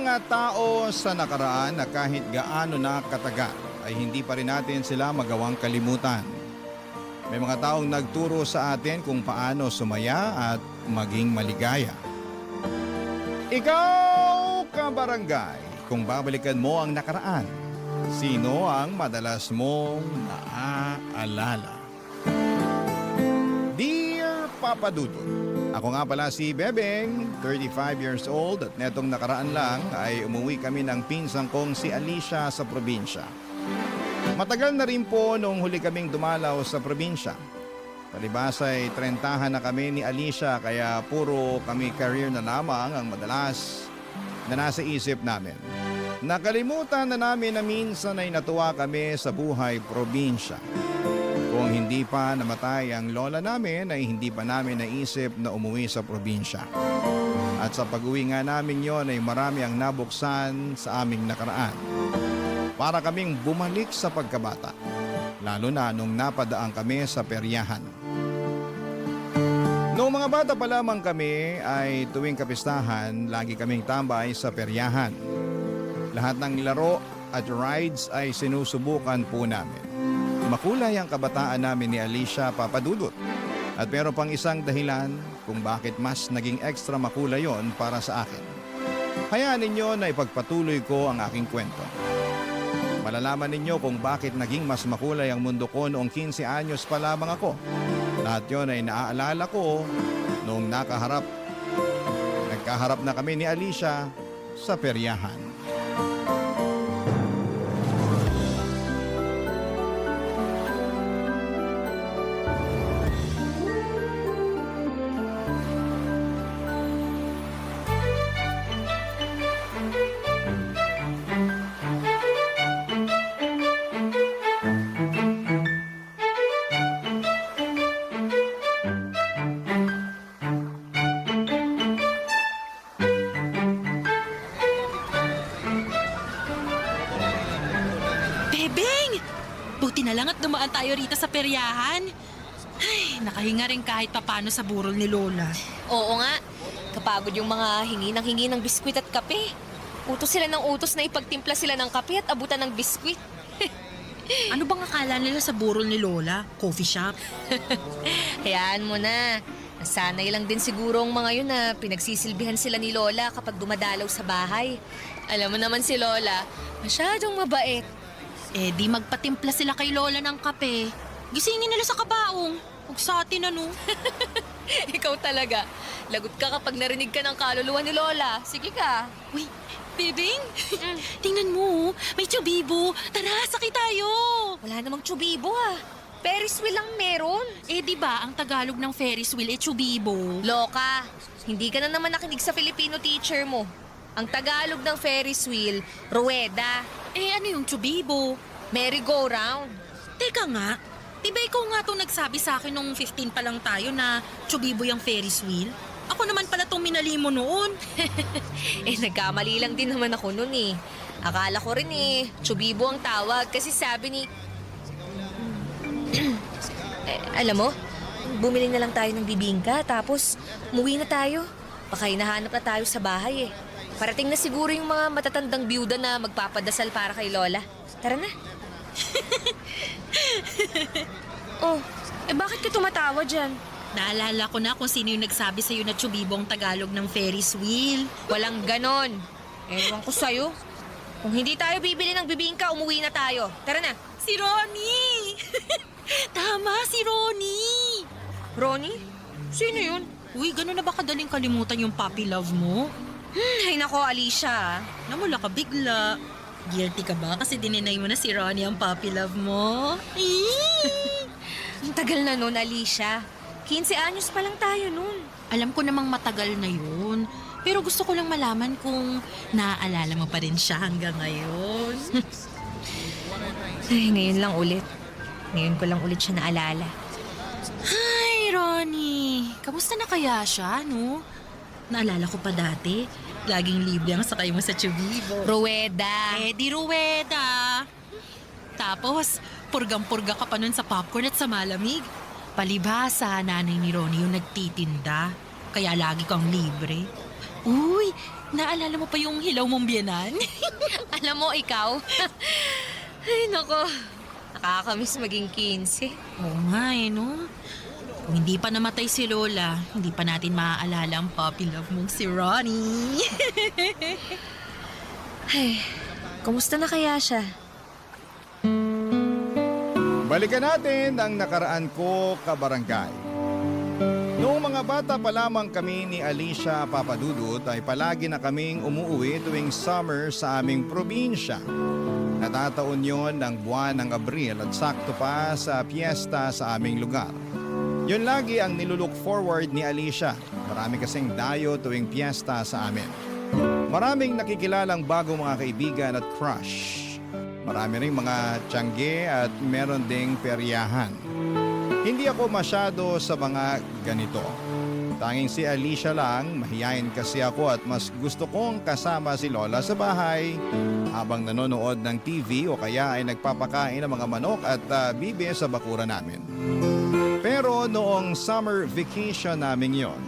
mga tao sa nakaraan na kahit gaano na katagal ay hindi pa rin natin sila magawang kalimutan. May mga taong nagturo sa atin kung paano sumaya at maging maligaya. Ikaw, kabarangay, kung babalikan mo ang nakaraan, sino ang madalas mong naaalala? Dear Papa Dudut, ako nga pala si Bebeng, 35 years old at netong nakaraan lang ay umuwi kami ng pinsang kong si Alicia sa probinsya. Matagal na rin po nung huli kaming dumalaw sa probinsya. Palibas ay 30 na kami ni Alicia kaya puro kami career na lamang ang madalas na nasa isip namin. Nakalimutan na namin na minsan ay natuwa kami sa buhay probinsya. Kung hindi pa namatay ang lola namin ay hindi pa namin naisip na umuwi sa probinsya. At sa pag-uwi nga namin yon ay marami ang nabuksan sa aming nakaraan. Para kaming bumalik sa pagkabata, lalo na nung napadaan kami sa peryahan. Noong mga bata pa lamang kami ay tuwing kapistahan, lagi kaming tambay sa peryahan. Lahat ng laro at rides ay sinusubukan po namin. Makulay ang kabataan namin ni Alicia, Papa Dudut. At meron pang isang dahilan kung bakit mas naging extra makulay yon para sa akin. Hayaan ninyo na ipagpatuloy ko ang aking kwento. Malalaman ninyo kung bakit naging mas makulay ang mundo ko noong 15 anyos pa lamang ako. Lahat yon ay naaalala ko noong nagkaharap na kami ni Alicia sa peryahan. Buti na lang at dumaan tayo rito sa peryahan. Ay, nakahinga rin kahit papano sa burol ni Lola. Oo nga. Kapagod yung mga hingi ng biskwit at kape. Utos sila ng utos na ipagtimpla sila ng kape at abutan ng biskwit. Ano bang akala nila sa burol ni Lola? Coffee shop? Hayaan mo na. Nasanay lang din siguro ang mga yun na pinagsisilbihan sila ni Lola kapag dumadalaw sa bahay. Alam mo naman si Lola, masyadong mabait. Eh di magpatimpla sila kay Lola ng kape. Gisingin nila sa kabaong. Huwag sa atin ano. Ikaw talaga. Lagot ka kapag narinig ka ng kaluluwa ni Lola. Sige ka. Uy, Bebeng! Tingnan mo, may tsubibo. Tara, sakay tayo. Wala namang tsubibo ah. Ferris wheel lang meron. Eh di ba ang Tagalog ng Ferris wheel eh tsubibo? Loka, hindi ka na naman nakinig sa Filipino teacher mo. Ang Tagalog ng Ferris wheel, ruweda. Eh ano yung tsubibo? Merry-go-round. Teka nga, di ba ikaw nga itong nagsabi sa akin nung 15 pa lang tayo na tsubibo yung Ferris wheel? Ako naman pala itong minali mo noon. Eh nagkamali lang din naman ako noon eh. Akala ko rin eh, tsubibo ang tawag kasi sabi ni... alam mo, bumili na lang tayo ng bibingka tapos umuwi na tayo. Baka hinahanap na tayo sa bahay eh. Parating na siguro yung mga matatandang byuda na magpapadasal para kay Lola. Tara na. Oh, eh bakit ka tumatawa dyan? Naalala ko na kung sino yung nagsabi sa'yo na tsubibo ang Tagalog ng Ferris wheel. Walang ganon. Ewan ko sa'yo. Kung hindi tayo bibili ng bibingka, umuwi na tayo. Tara na. Si Ronnie! Tama, si Ronnie! Ronnie? Sino yun? Uy, gano'n na ba kadaling kalimutan yung puppy love mo? Ay nako, Alicia. Namula ka bigla. Guilty ka ba kasi dininay mo na si Ronnie ang puppy love mo? Ang tagal na nun, Alicia. 15 anyos pa lang tayo nun. Alam ko namang matagal na yun. Pero gusto ko lang malaman kung naaalala mo pa rin siya hanggang ngayon. Ay, ngayon lang ulit. Ngayon ko lang ulit siya naalala. Hi, Ronnie. Kamusta na kaya siya, no? Naalala ko pa dati, laging libre ang sakay mo sa tsubibo. Ruweda. Eh, di Ruweda. Tapos, purgang-purga ka pa nun sa popcorn at sa malamig. Palibhasa, nanay ni Ronnie yung nagtitinda. Kaya lagi kang libre. Uy, Naalala mo pa yung hilaw mong biyanan? Alam mo, ikaw? Ay, nako. Nakakamiss maging 15. Oo nga no? Kung hindi pa namatay si Lola, hindi pa natin maaalala ang puppy love mong si Ronnie. Ay, kumusta na kaya siya? Balikan natin ang nakaraan ko kabarangay. Noong mga bata pa lamang kami ni Alicia Papadudut ay palagi na kaming umuwi tuwing summer sa aming probinsya. Natataon yon ng buwan ng Abril at sakto pa sa piyesta sa aming lugar. Yun lagi ang nilulook forward ni Alicia. Marami kasing dayo tuwing piyesta sa amin. Maraming nakikilalang bagong mga kaibigan at crush. Marami ring mga tiyangge at meron ding peryahan. Hindi ako masyado sa mga ganito. Tanging si Alicia lang, mahiyain kasi ako at mas gusto kong kasama si Lola sa bahay habang nanonood ng TV o kaya ay nagpapakain ng mga manok at bibe sa bakura namin. Pero noong summer vacation namin yon,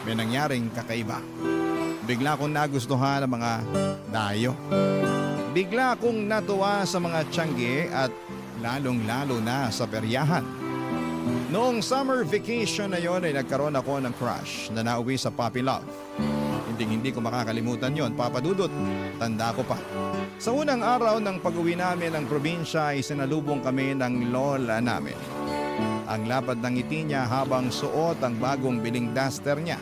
may nangyaring kakaiba. Bigla akong nagustuhan ng mga dayo. Bigla akong natuwa sa mga tiyangge at lalong-lalo na sa peryahan. Noong summer vacation na yon ay nagkaroon ako ng crush na nauwi sa puppy love. Hindi ko makakalimutan yon, Papa Dudut. Tanda ko pa. Sa unang araw ng pag-uwi namin ng probinsya ay sinalubong kami ng lola namin. Ang lapad ng ngiti niya habang suot ang bagong biling duster niya.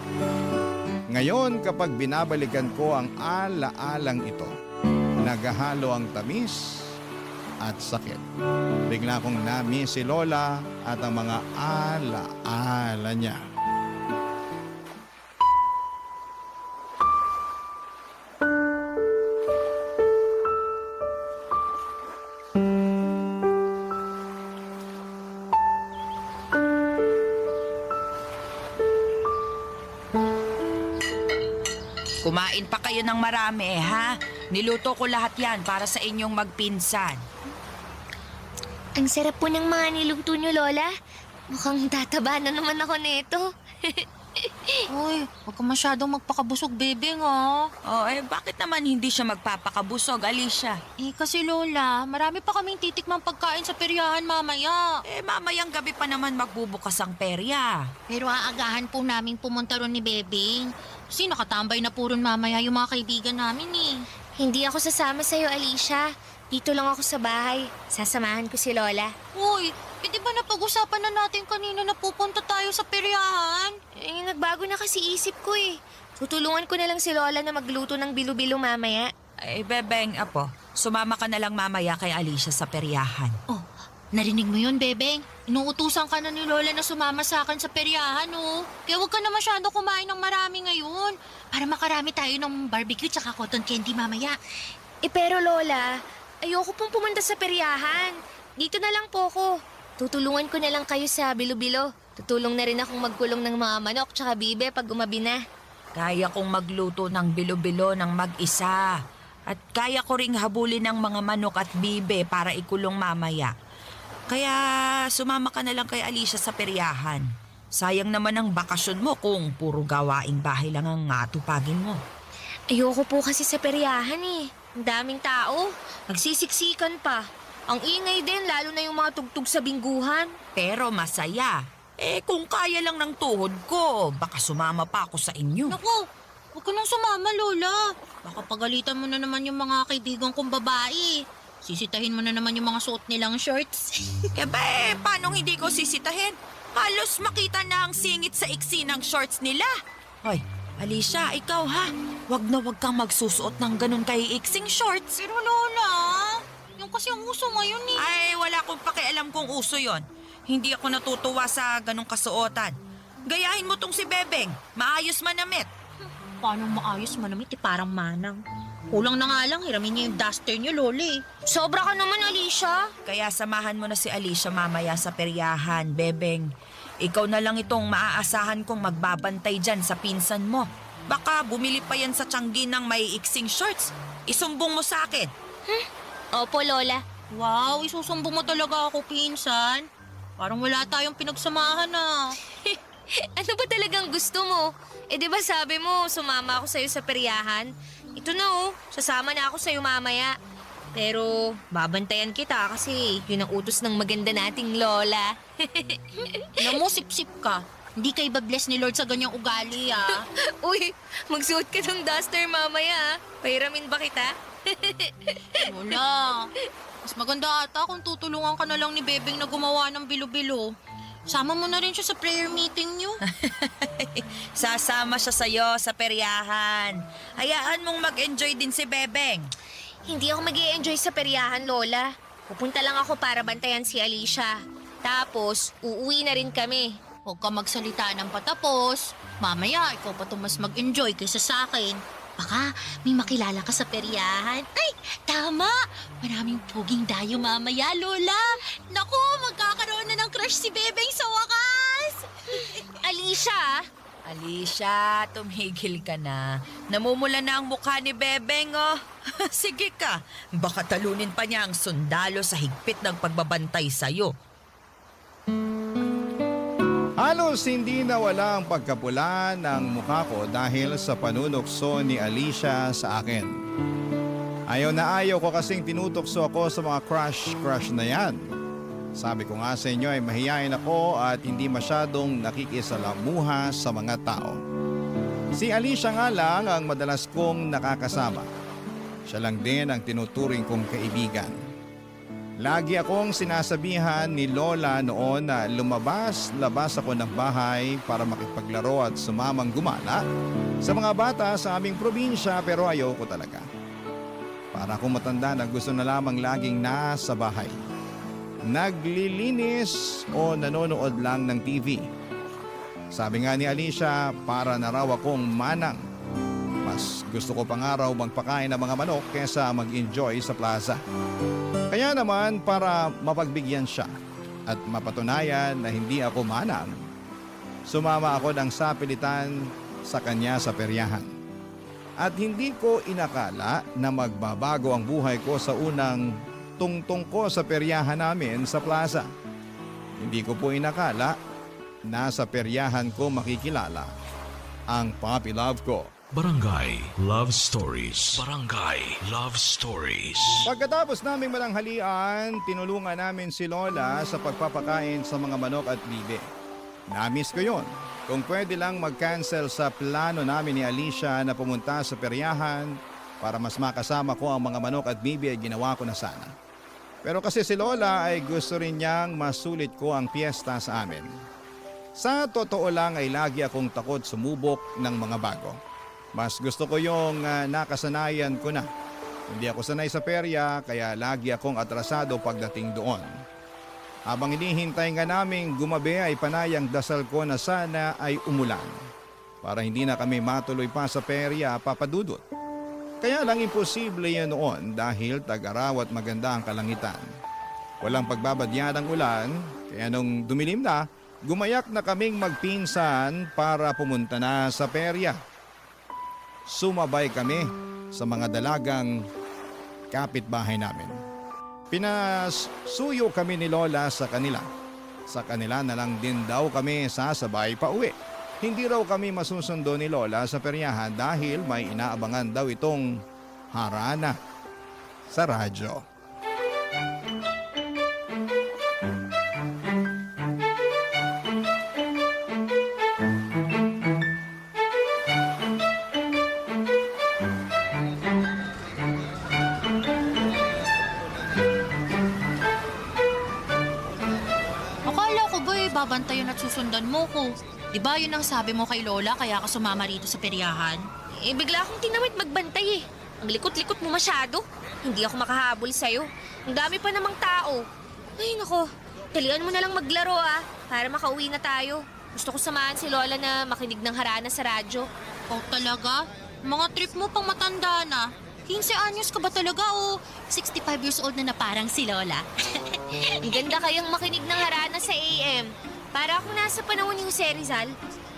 Ngayon kapag binabalikan ko ang ala-alang ito, naghahalo ang tamis at sakit. Bigla kong na-miss si Lola at ang mga ala-ala niya. Kumain pa kayo ng marami, ha? Niluto ko lahat yan para sa inyong magpinsan. Ang sarap po ng mga niluto niyo, Lola. Mukhang tataba na naman ako nito. Uy, huwag ka masyadong magpakabusog, bebe nga. Oh, bakit naman hindi siya magpapakabusog, Alicia? Kasi Lola, marami pa kaming titikmang pagkain sa peryahan mamaya. Mamayang gabi pa naman magbubukas ang perya. Pero aagahan po namin pumunta ron ni Bebing. Kasi nakatambay na po ron mamaya yung mga kaibigan namin eh. Hindi ako sasama sa'yo, Alicia. Dito lang ako sa bahay. Sasamahan ko si Lola. Uy, di ba napag-usapan na natin kanina na pupunta tayo sa peryahan? Nagbago na kasi isip ko eh. Tutulungan ko na lang si Lola na magluto ng bilo-bilo mamaya. Bebeng, apo, sumama ka na lang mamaya kay Alicia sa peryahan. Oh, narinig mo yun, Bebeng? Inuutusan ka na ni Lola na sumama sa akin sa peryahan, oh. Kaya huwag ka na masyado kumain ng marami ngayon. Para makarami tayo ng barbecue tsaka cotton candy mamaya. Pero Lola, ayoko pong pumunta sa peryahan. Dito na lang po ako. Tutulungan ko na lang kayo sa bilo-bilo. Tutulong na rin akong magkulong ng mga manok tsaka bibe pag umabi na. Kaya kong magluto ng bilo-bilo ng mag-isa. At kaya ko ring habulin ng mga manok at bibe para ikulong mamaya. Kaya sumama ka na lang kay Alicia sa peryahan. Sayang naman ang bakasyon mo kung puro gawaing bahay lang ang atupagin mo. Ayoko po kasi sa peryahan eh. Ang daming tao. Nagsisiksikan pa. Ang ingay din, lalo na yung mga tugtog sa bingguhan. Pero masaya. Kung kaya lang ng tuhod ko, baka sumama pa ako sa inyo. Naku, huwag ka nang sumama, Lola. Baka pagalitan mo na naman yung mga kaibigan kong babae. Sisitahin mo na naman yung mga suot nilang shorts. Paano hindi ko sisitahin? Halos makita na ang singit sa iksi ng shorts nila. Hoy, Alicia, ikaw ha? Wag na wag kang magsusuot ng ganun kay iksing shorts. Pero Lola, yung kasi ang uso ngayon eh. Ay, wala akong pakialam kung uso yon. Hindi ako natutuwa sa ganung kasuotan. Gayahin mo tong si Bebeng. Maayos manamit. Paano maayos manamit parang manang. Kulang na nga lang, hiramin niya yung duster niyo, Loli. Sobra ka naman, Alicia. Kaya samahan mo na si Alicia mamaya sa peryahan, Bebeng. Ikaw na lang itong maaasahan kong magbabantay dyan sa pinsan mo. Baka bumili pa yan sa tiyanggi ng may iksing shorts. Isumbong mo sa akin. Opo, Lola. Wow, isusumbong mo talaga ako, pinsan. Parang wala tayong pinagsamahan ah. Ano ba talagang gusto mo? Di ba sabi mo, sumama ako sa'yo sa peryahan? Ito na sasama na ako sa'yo mamaya. Pero babantayan kita kasi yun ang utos ng maganda nating lola. Alam mo, sip-sip ka. Hindi ka iba-bless ni Lord sa ganyang ugali, ah. Uy, magsuot ka ng duster mamaya. Pahiramin ba kita? Lola, mas maganda ata kung tutulungan ka na lang ni Bebeng na gumawa ng bilo-bilo. Sama mo na rin siya sa prayer meeting niyo. Sasama siya sa'yo sa peryahan. Hayaan mong mag-enjoy din si Bebeng. Hindi ako mag-i-enjoy sa peryahan, Lola. Pupunta lang ako para bantayan si Alicia. Tapos, uuwi na rin kami. Huwag ka magsalita ng patapos. Mamaya, ikaw pa mas mag-enjoy kaysa sa akin. Baka may makilala ka sa peryahan. Ay, tama! Maraming puging dayo mamaya, Lola. Naku, magkakaroon na ng crush si Bebeng sa wakas. Alicia! Alicia, tumigil ka na. Namumula na ang mukha ni Bebeng, oh. Sige ka, baka talunin pa niya ang sundalo sa higpit ng pagbabantay sa'yo. Halos hindi nawala ang pagkapula ng mukha ko dahil sa panunukso ni Alicia sa akin. Ayaw ko kasing tinutokso ako sa mga crush na yan. Sabi ko nga sa inyo ay mahiyain ako at hindi masyadong nakikisalamuha sa mga tao. Si Alicia nga lang ang madalas kong nakakasama. Siya lang din ang tinuturing kong kaibigan. Lagi akong sinasabihan ni Lola noon na lumabas-labas ako ng bahay para makipaglaro at sumamang gumala sa mga bata sa aming probinsya pero ayaw ko talaga. Para akong matanda na gusto na lamang laging nasa bahay. Naglilinis o nanonood lang ng TV. Sabi nga ni Alicia, para na raw akong manang. Mas gusto ko pa nga raw magpakain ng mga manok kesa mag-enjoy sa plaza. Kaya naman para mapagbigyan siya at mapatunayan na hindi ako manang, sumama ako ng sapilitan sa kanya sa peryahan. At hindi ko inakala na magbabago ang buhay ko sa unang tungtong ko sa peryahan namin sa plaza. Hindi ko po inakala na sa peryahan ko makikilala ang puppy love ko. Barangay Love Stories. Barangay Love Stories. Pagkatapos naming malanghalian, tinulungan namin si Lola sa pagpapakain sa mga manok at bibe. Namiss ko yon. Kung pwede lang mag-cancel sa plano namin ni Alicia na pumunta sa peryahan para mas makasama ko ang mga manok at bibe ay ginawa ko na sana. Pero kasi si Lola ay gusto rin niyang masulit ko ang piyesta sa amin. Sa totoo lang ay lagi akong takot sumubok ng mga bago. Mas gusto ko yung nakasanayan ko na. Hindi ako sanay sa perya kaya lagi akong atrasado pagdating doon. Habang hinihintay nga naming gumabi ay panayang dasal ko na sana ay umulan. Para hindi na kami matuloy pa sa perya papadudot. Kaya lang imposible yan noon dahil tag-araw at maganda ang kalangitan. Walang pagbabadya ng ulan kaya nung dumilim na, gumayak na kaming magpinsan para pumunta na sa perya. Sumabay kami sa mga dalagang kapitbahay namin. Pinasuyo kami ni Lola sa kanila. Sa kanila na lang din daw kami sasabay pa uwi. Hindi raw kami masusundo ni Lola sa peryahan dahil may inaabangan daw itong harana sa radyo. Babantayan at susundan mo ko. Diba yun ang sabi mo kay Lola kaya ka sumama rito sa peryahan? Bigla akong tinamit magbantay eh. Ang likot-likot mo masyado. Hindi ako makahabol sa'yo. Ang dami pa namang tao. Ay nako, dalian mo na lang maglaro para makauwi na tayo. Gusto ko samahan si Lola na makinig ng harana sa radyo. Oh talaga? Mga trip mo pang matanda na. 15 anyos ka ba talaga o 65 years old na parang si Lola? Ang ganda kayang makinig ng harana sa AM. Para ako nasa panahon ni Jose Rizal.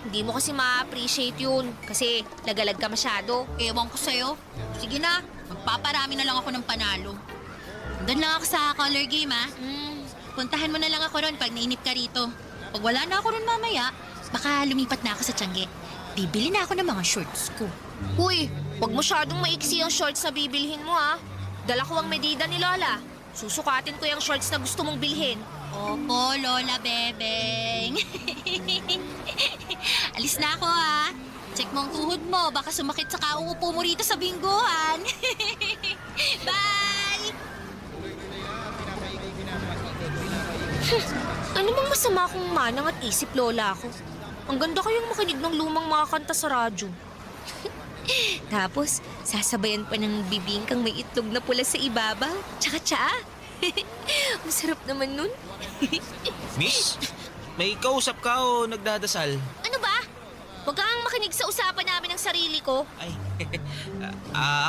Hindi mo kasi ma-appreciate yun kasi lagalag ka masyado. Ewan ko sa'yo. Sige na, magpaparami na lang ako ng panalo. Doon lang ako sa color game Puntahan mo na lang ako ron pag nainip ka rito. Pag wala na ako ron mamaya, Baka lumipat na ako sa Tiangge. Bibili na ako ng mga shorts ko. Uy, huwag masyadong maiksi ang shorts na bibilhin mo ha. Dala ko ang medida ni Lola. Susukatin ko yung shorts na gusto mong bilhin. Opo, Lola Bebeng. Alis na ako ha. Check mo ang tuhod mo. Baka sumakit sa kauupo mo rito sa bingguhan. Bye! Ano mang masama kung manang at isip, Lola ako? Ang ganda kayong makinig ng lumang mga kanta sa radyo. Tapos, sasabayan pa ng bibingkang may itlog na pula sa ibabaw. Tsaka tsaa. Masarap naman nun. Miss, may kausap ka o nagdadasal? Ano ba? Huwag kang makinig sa usapan namin ng sarili ko. Ay,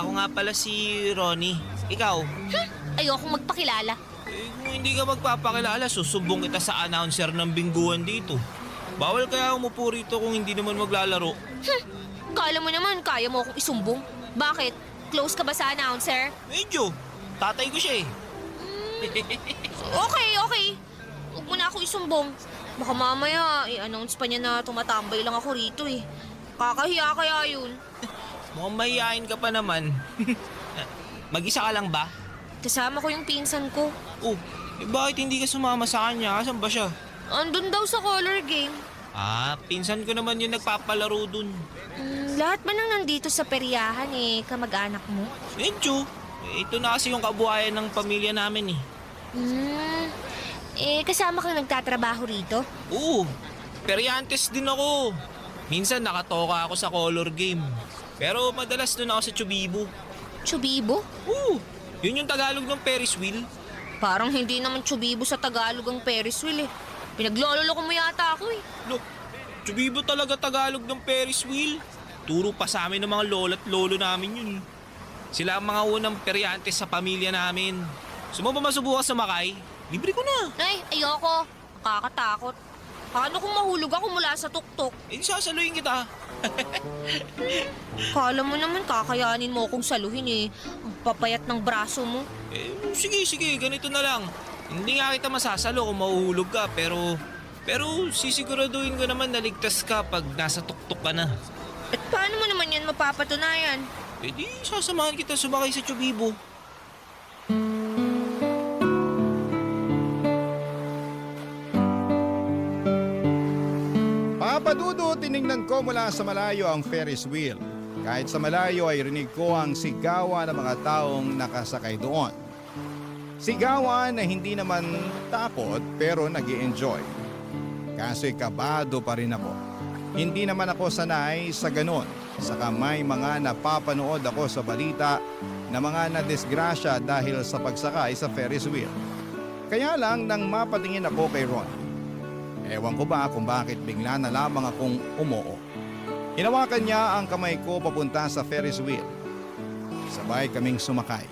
ako nga pala si Ronnie. Ikaw? Ayokong magpakilala. Kung hindi ka magpapakilala, susubong kita sa announcer ng bingguan dito. Bawal kaya umupo rito kung hindi naman maglalaro. Kala mo naman, kaya mo akong isumbong. Bakit? Close ka ba sa announcer? Medyo. Tatay ko siya eh. Okay. Huwag mo na ako isumbong. Baka mamaya, i-announce pa niya na tumatambay lang ako rito eh. Kakahiya kaya yun. Mukhang mahihain ka pa naman. Mag-isa ka lang ba? Kasama ko yung pinsan ko. Oh, bakit hindi ka sumama sa kanya? Asan ba siya? Andun daw sa color game. Pinsan ko naman yung nagpapalaro dun. Lahat ba nang nandito sa peryahan kamag-anak mo? Medyo. Ito na kasi yung kabuhayan ng pamilya namin eh. Kasama kang nagtatrabaho rito? Oo, peryantes din ako. Minsan nakatoka ako sa color game. Pero madalas doon ako sa Chubibo. Chubibo? Oo, yun yung Tagalog ng Ferris wheel. Parang hindi naman Chubibo sa Tagalog ang Ferris wheel eh. Pinagloloko mo yata ako eh. Look, Chubibo talaga Tagalog ng Ferris wheel. Turo pa sa amin ng mga lolo at lolo namin yun. Sila ang mga unang peryantes sa pamilya namin. Sumama masubukan sa Makay, libre ko na. Ay, ayoko. Nakakatakot. Paano kung mahulog ako mula sa tuktok? Sasaluhin kita. Kala mo naman kakayanin mo akong saluhin eh. Ang papayat ng braso mo. Sige, ganito na lang. Hindi nga kita masasalo kung mahuhulog ka, pero sisiguraduhin ko naman na ligtas ka pag nasa tuktok ka na. At paano mo naman yan mapapatunayan? Di sasamahan kita sumakay sa Chubibo. Papadudo, tiningnan ko mula sa malayo ang Ferris wheel. Kahit sa malayo ay rinig ko ang sigawan ng mga taong nakasakay doon. Sigawan na hindi naman takot pero nag-i-enjoy. Kaso'y kabado pa rin ako. Hindi naman ako sanay sa ganon. Saka may mga napapanood ako sa balita na mga nadisgrasya dahil sa pagsakay sa Ferris wheel. Kaya lang nang mapatingin ako kay Ron, ewan ko ba kung bakit bigla na lamang akong umoo. Hinawakan niya ang kamay ko papunta sa Ferris wheel. Sabay kaming sumakay.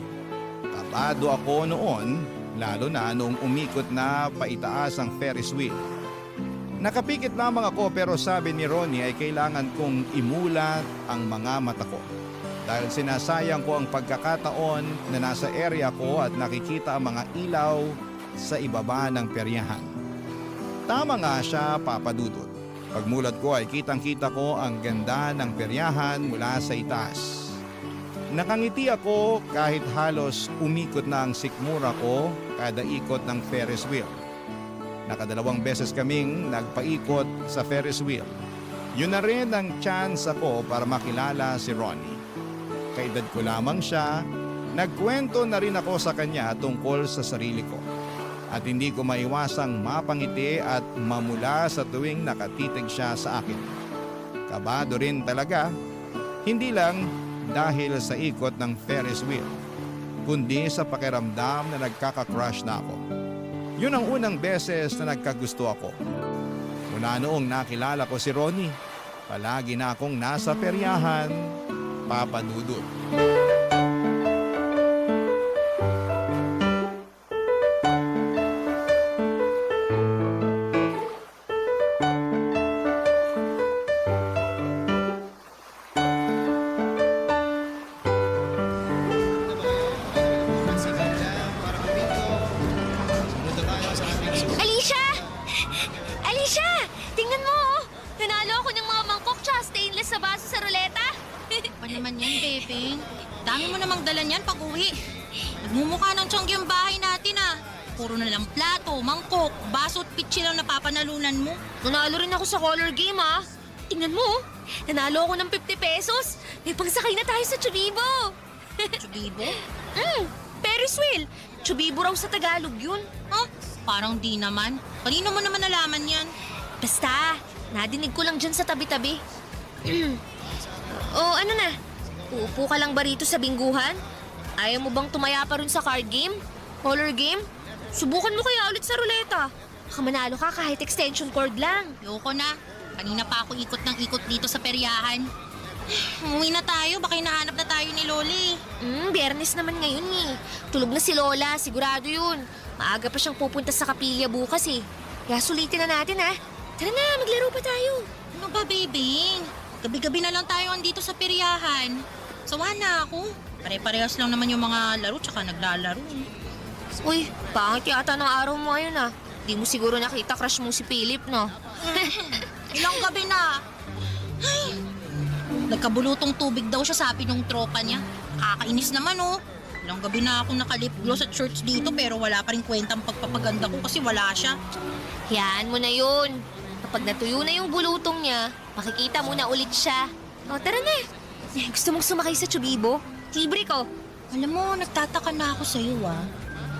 Kabado ako noon, lalo na noong umikot na paitaas ang Ferris wheel. Nakapikit lamang ako pero sabi ni Ronnie ay kailangan kong imulat ang mga mata ko. Dahil sinasayang ko ang pagkakataon na nasa area ko at nakikita ang mga ilaw sa ibaba ng peryahan. Tama nga siya, Papa Dudut. Pagmulat ko ay kitang-kita ko ang ganda ng peryahan mula sa itaas. Nakangiti ako kahit halos umikot na ang sikmura ko kada ikot ng Ferris wheel. Nakadalawang beses kaming nagpaikot sa Ferris wheel. Yun na rin ang chance ako para makilala si Ronnie. Kaedad ko lamang siya, nagkwento na rin ako sa kanya tungkol sa sarili ko. At hindi ko maiwasang mapangiti at mamula sa tuwing nakatitig siya sa akin. Kabado rin talaga, hindi lang dahil sa ikot ng Ferris wheel, kundi sa pakiramdam na nagkaka-crush na ako. Yun ang unang beses na nagkagusto ako. Mula noong nakilala ko si Ronnie, palagi na akong nasa peryahan, Papa Dudut. Alicia! Alicia! Tingnan mo! Dami mo namang dala niyan pag uwi. Nagmumukha ng tiyanggi ang bahay natin ah. Puro na lang plato, mangkok, baso at pitsi lang napapanalunan mo. Nanalo rin ako sa color game ah. Tingnan mo, oh. Nanalo ako ng 50 pesos. May pangsakay na tayo sa Chubibo. Chubibo? Ferris wheel. Chubibo raw sa Tagalog yun. Huh? Parang di naman. Kanino mo naman nalaman yan? Basta, nadinig ko lang dyan sa tabi-tabi. O ano na? Uupo ka lang ba rito sa bingguhan? Ayaw mo bang tumaya pa rin sa card game? Color game? Subukan mo kaya ulit sa ruleta. Baka manalo ka kahit extension cord lang. Yoko na. Kanina pa ako ikot ng ikot dito sa peryahan. Umuwi na tayo. Baka hinahanap na tayo ni Loli. Biyernes naman ngayon eh. Tulog na si Lola, sigurado yun. Maaga pa siyang pupunta sa kapilya bukas eh. Kaya sulitin na natin ha. Tara na, maglaro pa tayo. Ano ba, baby? Gabi-gabi na lang tayo andito sa peryahan. Sawa na ako. Pare-parehas lang naman yung mga laro tsaka naglalaro. Uy, pangit yata ng araw mo ngayon ah. Di mo siguro nakita crush mo si Philip, no? Ilang gabi na. Ay, nagkabulutong tubig daw siya sabi nung tropa niya. Kakainis naman oh. Ilang gabi na akong nakalip gloss at shorts dito pero wala pa rin kwentang pagpapaganda ko kasi wala siya. Hayaan mo na yun. Kapag natuyo na yung bulutong niya, makikita mo na ulit siya. O, tara na. Gusto mong sumakay sa Chubibo? Libre ko. Alam mo, nagtataka na ako sa'yo ah.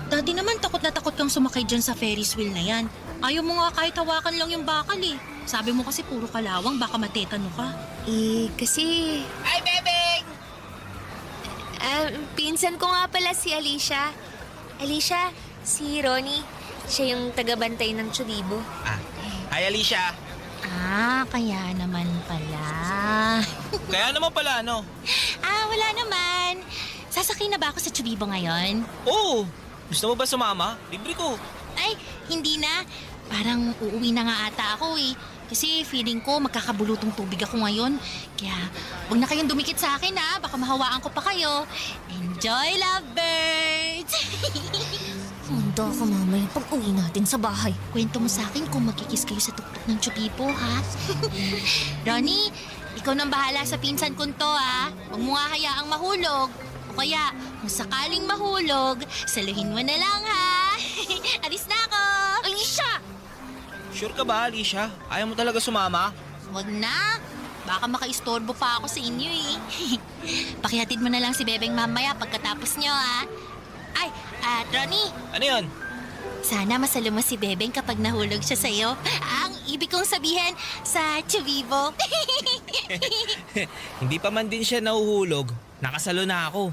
Dati naman takot na takot kang sumakay dyan sa Ferris wheel na yan. Ayaw mo nga kahit hawakan lang yung bakal eh. Sabi mo kasi puro kalawang, baka matetano ka. Kasi... Ay, bebeng! Pinsan ko nga pala si Alicia. Alicia, si Ronnie. Siya yung tagabantay ng Chubibo. Hi, Alicia. Kaya naman pala. Kaya naman pala, ano? Wala naman. Sasakay na ba ako sa Chubibo ngayon? Oo. Gusto mo ba sumama? Libre ko. Ay, hindi na. Parang uuwi na nga ata ako eh. Kasi feeling ko magkakabulutong tubig ako ngayon. Kaya huwag na kayong dumikit sa akin ha. Baka mahawaan ko pa kayo. Enjoy, lovebirds! Handa ka mamaya pag uwi natin sa bahay. Kwento mo sa akin kung magkikis kayo sa tuktok ng Chubibo ha. Ronnie, ikaw nang bahala sa pinsan ko to ha. Huwag mo nga hayaang mahulog. O kaya, kung sakaling mahulog, saluhin mo na lang ha. Alis na ako! Alicia! Sure ka ba, Alicia? Ayaw mo talaga sumama? Huwag na. Baka makaistorbo pa ako sa inyo eh. Pakihatid mo na lang si Bebeng mamaya pagkatapos nyo ha. Ay, Ronnie, Ano yun? sana masalo mo si Bebeng kapag nahulog siya sa'yo. Ang ibig kong sabihin sa Chubibo. Hindi pa man din siya nahuhulog. Nakasalo na ako.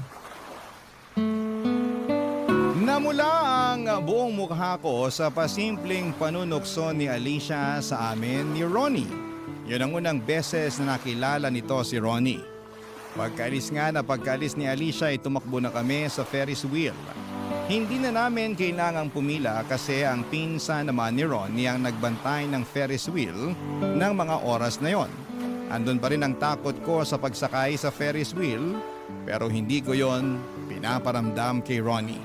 Namula ang buong mukha ko sa pasimpleng panunukso ni Alicia sa amin ni Ronnie. Yun ang unang beses na nakilala nito si Ronnie. Pagkaalis ni Alicia ay tumakbo na kami sa Ferris wheel. Hindi na namin kailangang pumila kasi ang pinsan naman ni Ronnie ang nagbantay ng Ferris wheel ng mga oras na yon. Andun pa rin ang takot ko sa pagsakay sa Ferris wheel pero hindi ko yon pinaparamdam kay Ronnie.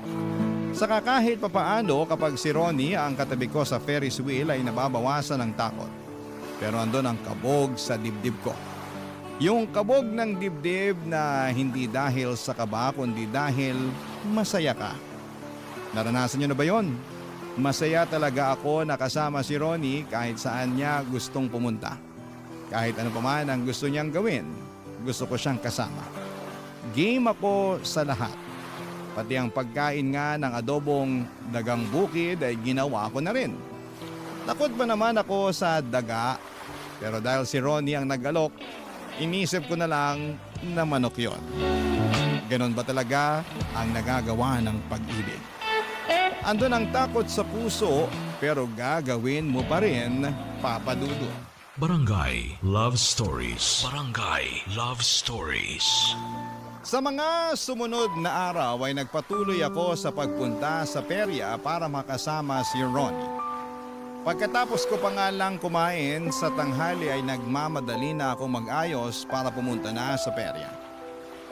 Saka kahit papaano kapag si Ronnie ang katabi ko sa Ferris wheel ay nababawasan ang takot. Pero andun ang kabog sa dibdib ko. Yung kabog ng dibdib na hindi dahil sa kaba kundi dahil masaya ka. Naranasan niyo na ba yon? Masaya talaga ako na kasama si Ronnie kahit saan niya gustong pumunta. Kahit ano pa man ang gusto niyang gawin, gusto ko siyang kasama. Game ako sa lahat. Pati ang pagkain nga ng adobong dagang bukid ay ginawa ko na rin. Takot ba naman ako sa daga? Pero dahil si Ronnie ang nag-alok, inisip ko na lang na manok yon. Ganon ba talaga ang nagagawa ng pag-ibig? Andun ang takot sa puso pero gagawin mo pa rin, Papa Dudut. Barangay Love Stories. Barangay Love Stories. Sa mga sumunod na araw ay nagpatuloy ako sa pagpunta sa perya para makasama si Ronnie. Pagkatapos ko pa nga lang kumain sa tanghali ay nagmamadali na ako mag-ayos para pumunta na sa perya.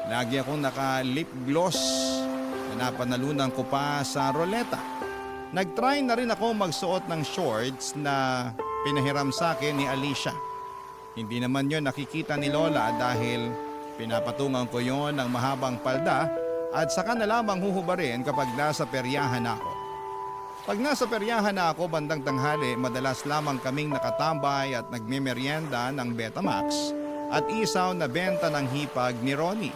Lagi akong naka-lip gloss na napanalunan ko pa sa roleta. Nag-try na rin ako magsuot ng shorts na pinahiram sa akin ni Alicia. Hindi naman yon nakikita ni Lola dahil Pinapatungan ko yon ng mahabang palda at saka na lamang huhubarin kapag nasa peryahan na ako. Pag nasa peryahan na ako bandang tanghali, madalas lamang kaming nakatambay at nagmemeryenda ng Betamax at isaw na benta ng hipag ni Ronnie.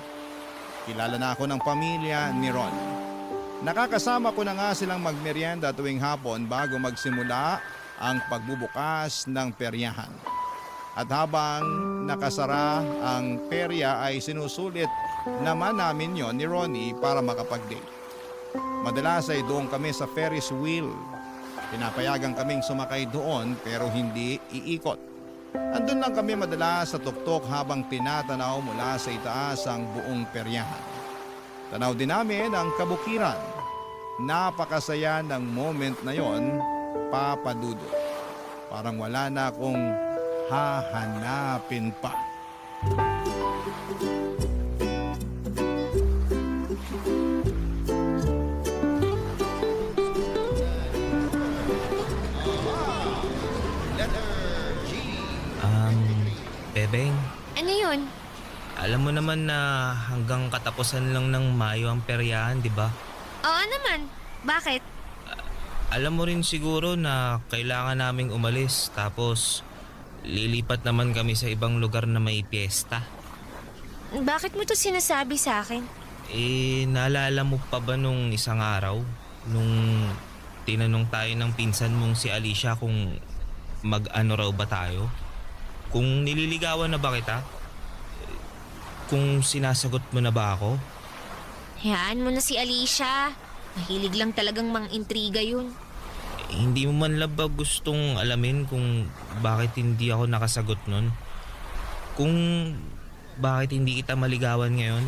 Kilala na ako ng pamilya ni Ronnie. Nakakasama ko na nga silang magmeryenda tuwing hapon bago magsimula ang pagbubukas ng peryahan. At habang nakasara ang perya ay sinusulit naman namin yon ni Ronnie para makapag-date. Madalas ay doon kami sa Ferris wheel. Pinapayagan kaming sumakay doon pero hindi iikot. Andun lang kami madalas sa tuktok habang tinatanaw mula sa itaas ang buong peryahan. Tanaw din namin ang kabukiran. Napakasaya ng moment na yon, Papa Dudut. Parang wala na akong hahanapin pa. Bebeng, Ano yun? alam mo naman na hanggang katapusan lang ng Mayo ang peryahan, di ba? Oo naman. Bakit? Alam mo rin siguro na kailangan naming umalis tapos lilipat naman kami sa ibang lugar na may piyesta. Bakit mo to sinasabi sa akin? Naalala mo pa ba nung isang araw? Nung tinanong tayo ng pinsan mong si Alicia kung mag-ano raw ba tayo? Kung nililigawan na ba kita? Kung sinasagot mo na ba ako? Hayaan mo na si Alicia. Mahilig lang talagang mang-intriga yun. Hindi mo man lang ba gustong alamin kung bakit hindi ako nakasagot nun? Kung bakit hindi kita maligawan ngayon?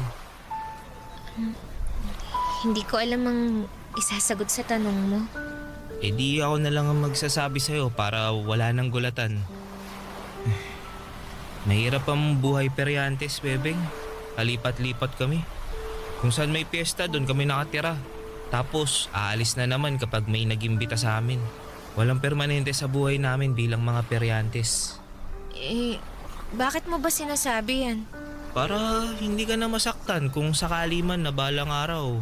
Hindi ko alam ang isasagot sa tanong mo. Di ako na lang ang magsasabi sa'yo para wala nang gulatan. Mahirap ang buhay peryantes, Bebeng. Kalipat-lipat kami. Kung saan may piyesta, doon kami nakatira. Tapos, aalis na naman kapag may nagimbita sa amin. Walang permanente sa buhay namin bilang mga peryantes. Bakit mo ba sinasabi yan? Para hindi ka na masaktan kung sakali man na balang araw.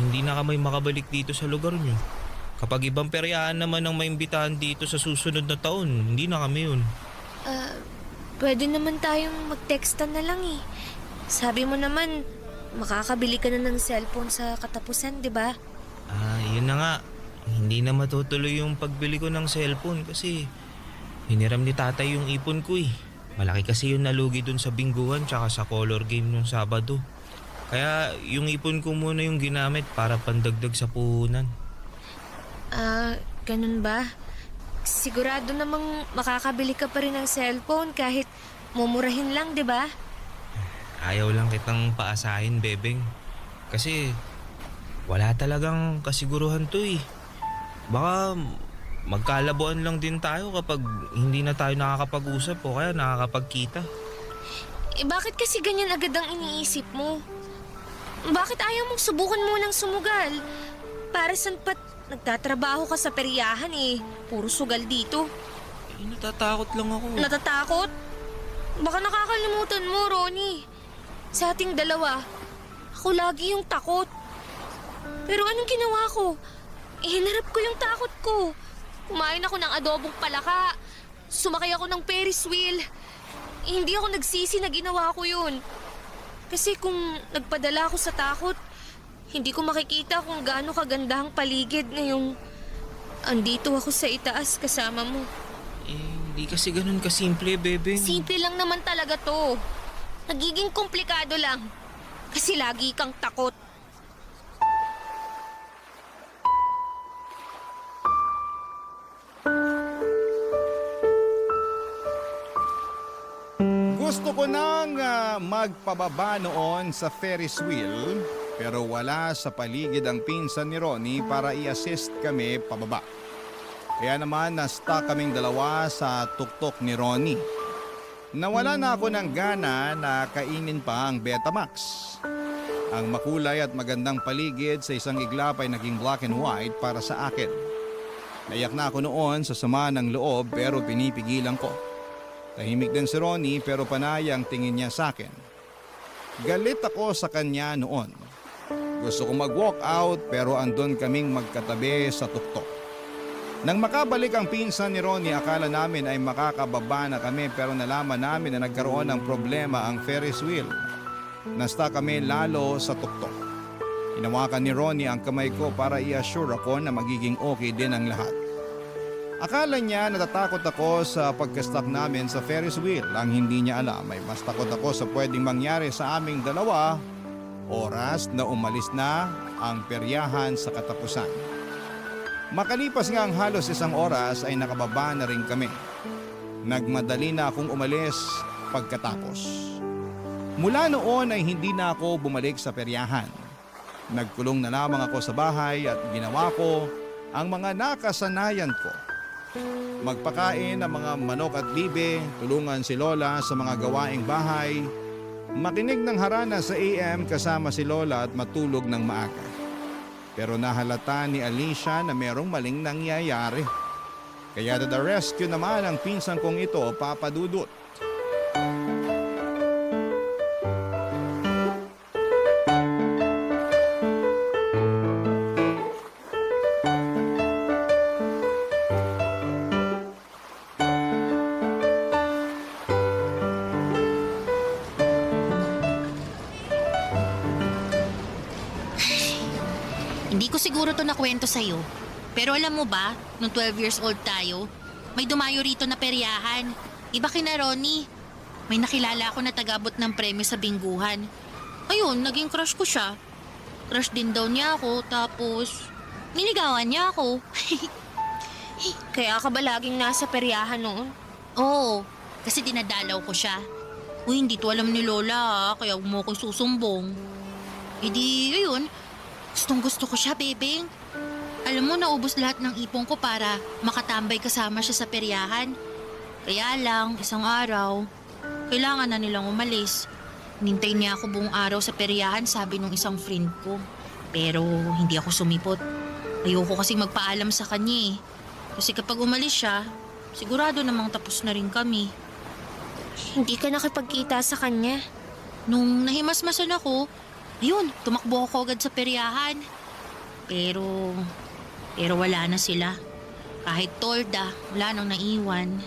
Hindi na kami makabalik dito sa lugar nyo. Kapag ibang peryahan naman ang maimbitahan dito sa susunod na taon, hindi na kami yun. Pwede naman tayong mag-textan na lang eh. Sabi mo naman, makakabili ka na ng cellphone sa katapusan, di ba? Yun na nga. Hindi na matutuloy yung pagbili ko ng cellphone kasi hiniram ni tatay yung ipon ko eh. Malaki kasi yung nalugi dun sa bingguhan tsaka sa color game nung Sabado. Kaya yung ipon ko muna yung ginamit para pandagdag sa puhunan. Ganun ba? Sigurado namang makakabili ka pa rin ng cellphone kahit mumurahin lang, di ba? Ayaw lang kitang paasahin, Bebeng. Kasi wala talagang kasiguruhan to eh. Baka magkalabuan lang din tayo kapag hindi na tayo nakakapag-usap o kaya nakakapagkita. Bakit kasi ganyan agad ang iniisip mo? Bakit ayaw mong subukan munang sumugal? Para saan pat nagtatrabaho ka sa peryahan eh. Puro sugal dito. Natatakot lang ako. Natatakot? Baka nakakalimutan mo, Ronnie. Sa ating dalawa, ako lagi yung takot. Pero anong ginawa ko? Hinarap ko yung takot ko. Kumain ako ng adobong palaka. Sumakay ako ng Ferris wheel. Hindi ako nagsisi na ginawa ko yun. Kasi kung nagpadala ako sa takot, hindi ko makikita kung gaano kaganda ang paligid ngayong andito ako sa itaas kasama mo. Hindi kasi ganun kasimple, Bebeng. Simple lang naman talaga to. Nagiging komplikado lang. Kasi lagi kang takot. Gusto ko nang magpababa noon sa Ferris wheel pero wala sa paligid ang pinsan ni Ronnie para i-assist kami pababa. Kaya naman na-stuck kaming dalawa sa tuktok ni Ronnie. Nawala na ako ng gana na kainin pa ang Betamax. Ang makulay at magandang paligid sa isang iglap ay naging black and white para sa akin. Naiyak na ako noon sa sama ng loob pero pinipigilan ko. Tahimik din si Ronnie pero panay ang tingin niya sa akin. Galit ako sa kanya noon. Gusto ko mag-walk out pero andun kaming magkatabi sa tuktok. Nang makabalik ang pinsan ni Ronnie, akala namin ay makakababa na kami pero nalaman namin na nagkaroon ng problema ang Ferris wheel. Nasta kami lalo sa tuktok. Hinawakan ni Ronnie ang kamay ko para i-assure ako na magiging okay din ang lahat. Akala niya natatakot ako sa pagkastak namin sa Ferris wheel. Ang hindi niya alam ay mas takot ako sa pwedeng mangyari sa aming dalawa oras na umalis na ang peryahan sa katapusan. Makalipas nga ang halos 1 oras ay nakababa na rin kami. Nagmadali na akong umalis pagkatapos. Mula noon ay hindi na ako bumalik sa peryahan. Nagkulong na lamang ako sa bahay at ginawa ko ang mga nakasanayan ko. Magpakain ng mga manok at bibe, tulungan si Lola sa mga gawaing bahay, makinig ng harana sa AM kasama si Lola at matulog ng maaga. Pero nahalata ni Alicia na merong maling nangyayari. Kaya to the rescue naman ang pinsan kong ito, Papa Dudut. Hindi ko siguro to nakwento sa'yo. Pero alam mo ba, nung 12 years old tayo, may dumayo rito na peryahan. Iba kina Ronnie. May nakilala ako na tagabot ng premyo sa bingguhan. Ayun, naging crush ko siya. Crush din daw niya ako, tapos niligawan niya ako. Kaya ka ba laging nasa peryahan noon? Oo, kasi dinadalaw ko siya. Uy, hindi to alam ni Lola kaya huwag mo akong susumbong. E di, ayun, gustong-gusto ko siya, bebeng. Alam mo, naubos lahat ng ipon ko para makatambay kasama siya sa peryahan. Kaya lang, isang araw, kailangan na nilang umalis. Nintay niya ako buong araw sa peryahan, sabi nung isang friend ko. Pero hindi ako sumipot. Ayoko kasing magpaalam sa kanya eh. Kasi kapag umalis siya, sigurado namang tapos na rin kami. Hindi ka nakipagkita sa kanya. Nung nahimasmasan ako, ayun, tumakbo ako agad sa peryahan. Pero wala na sila. Kahit tolda, wala nang naiwan.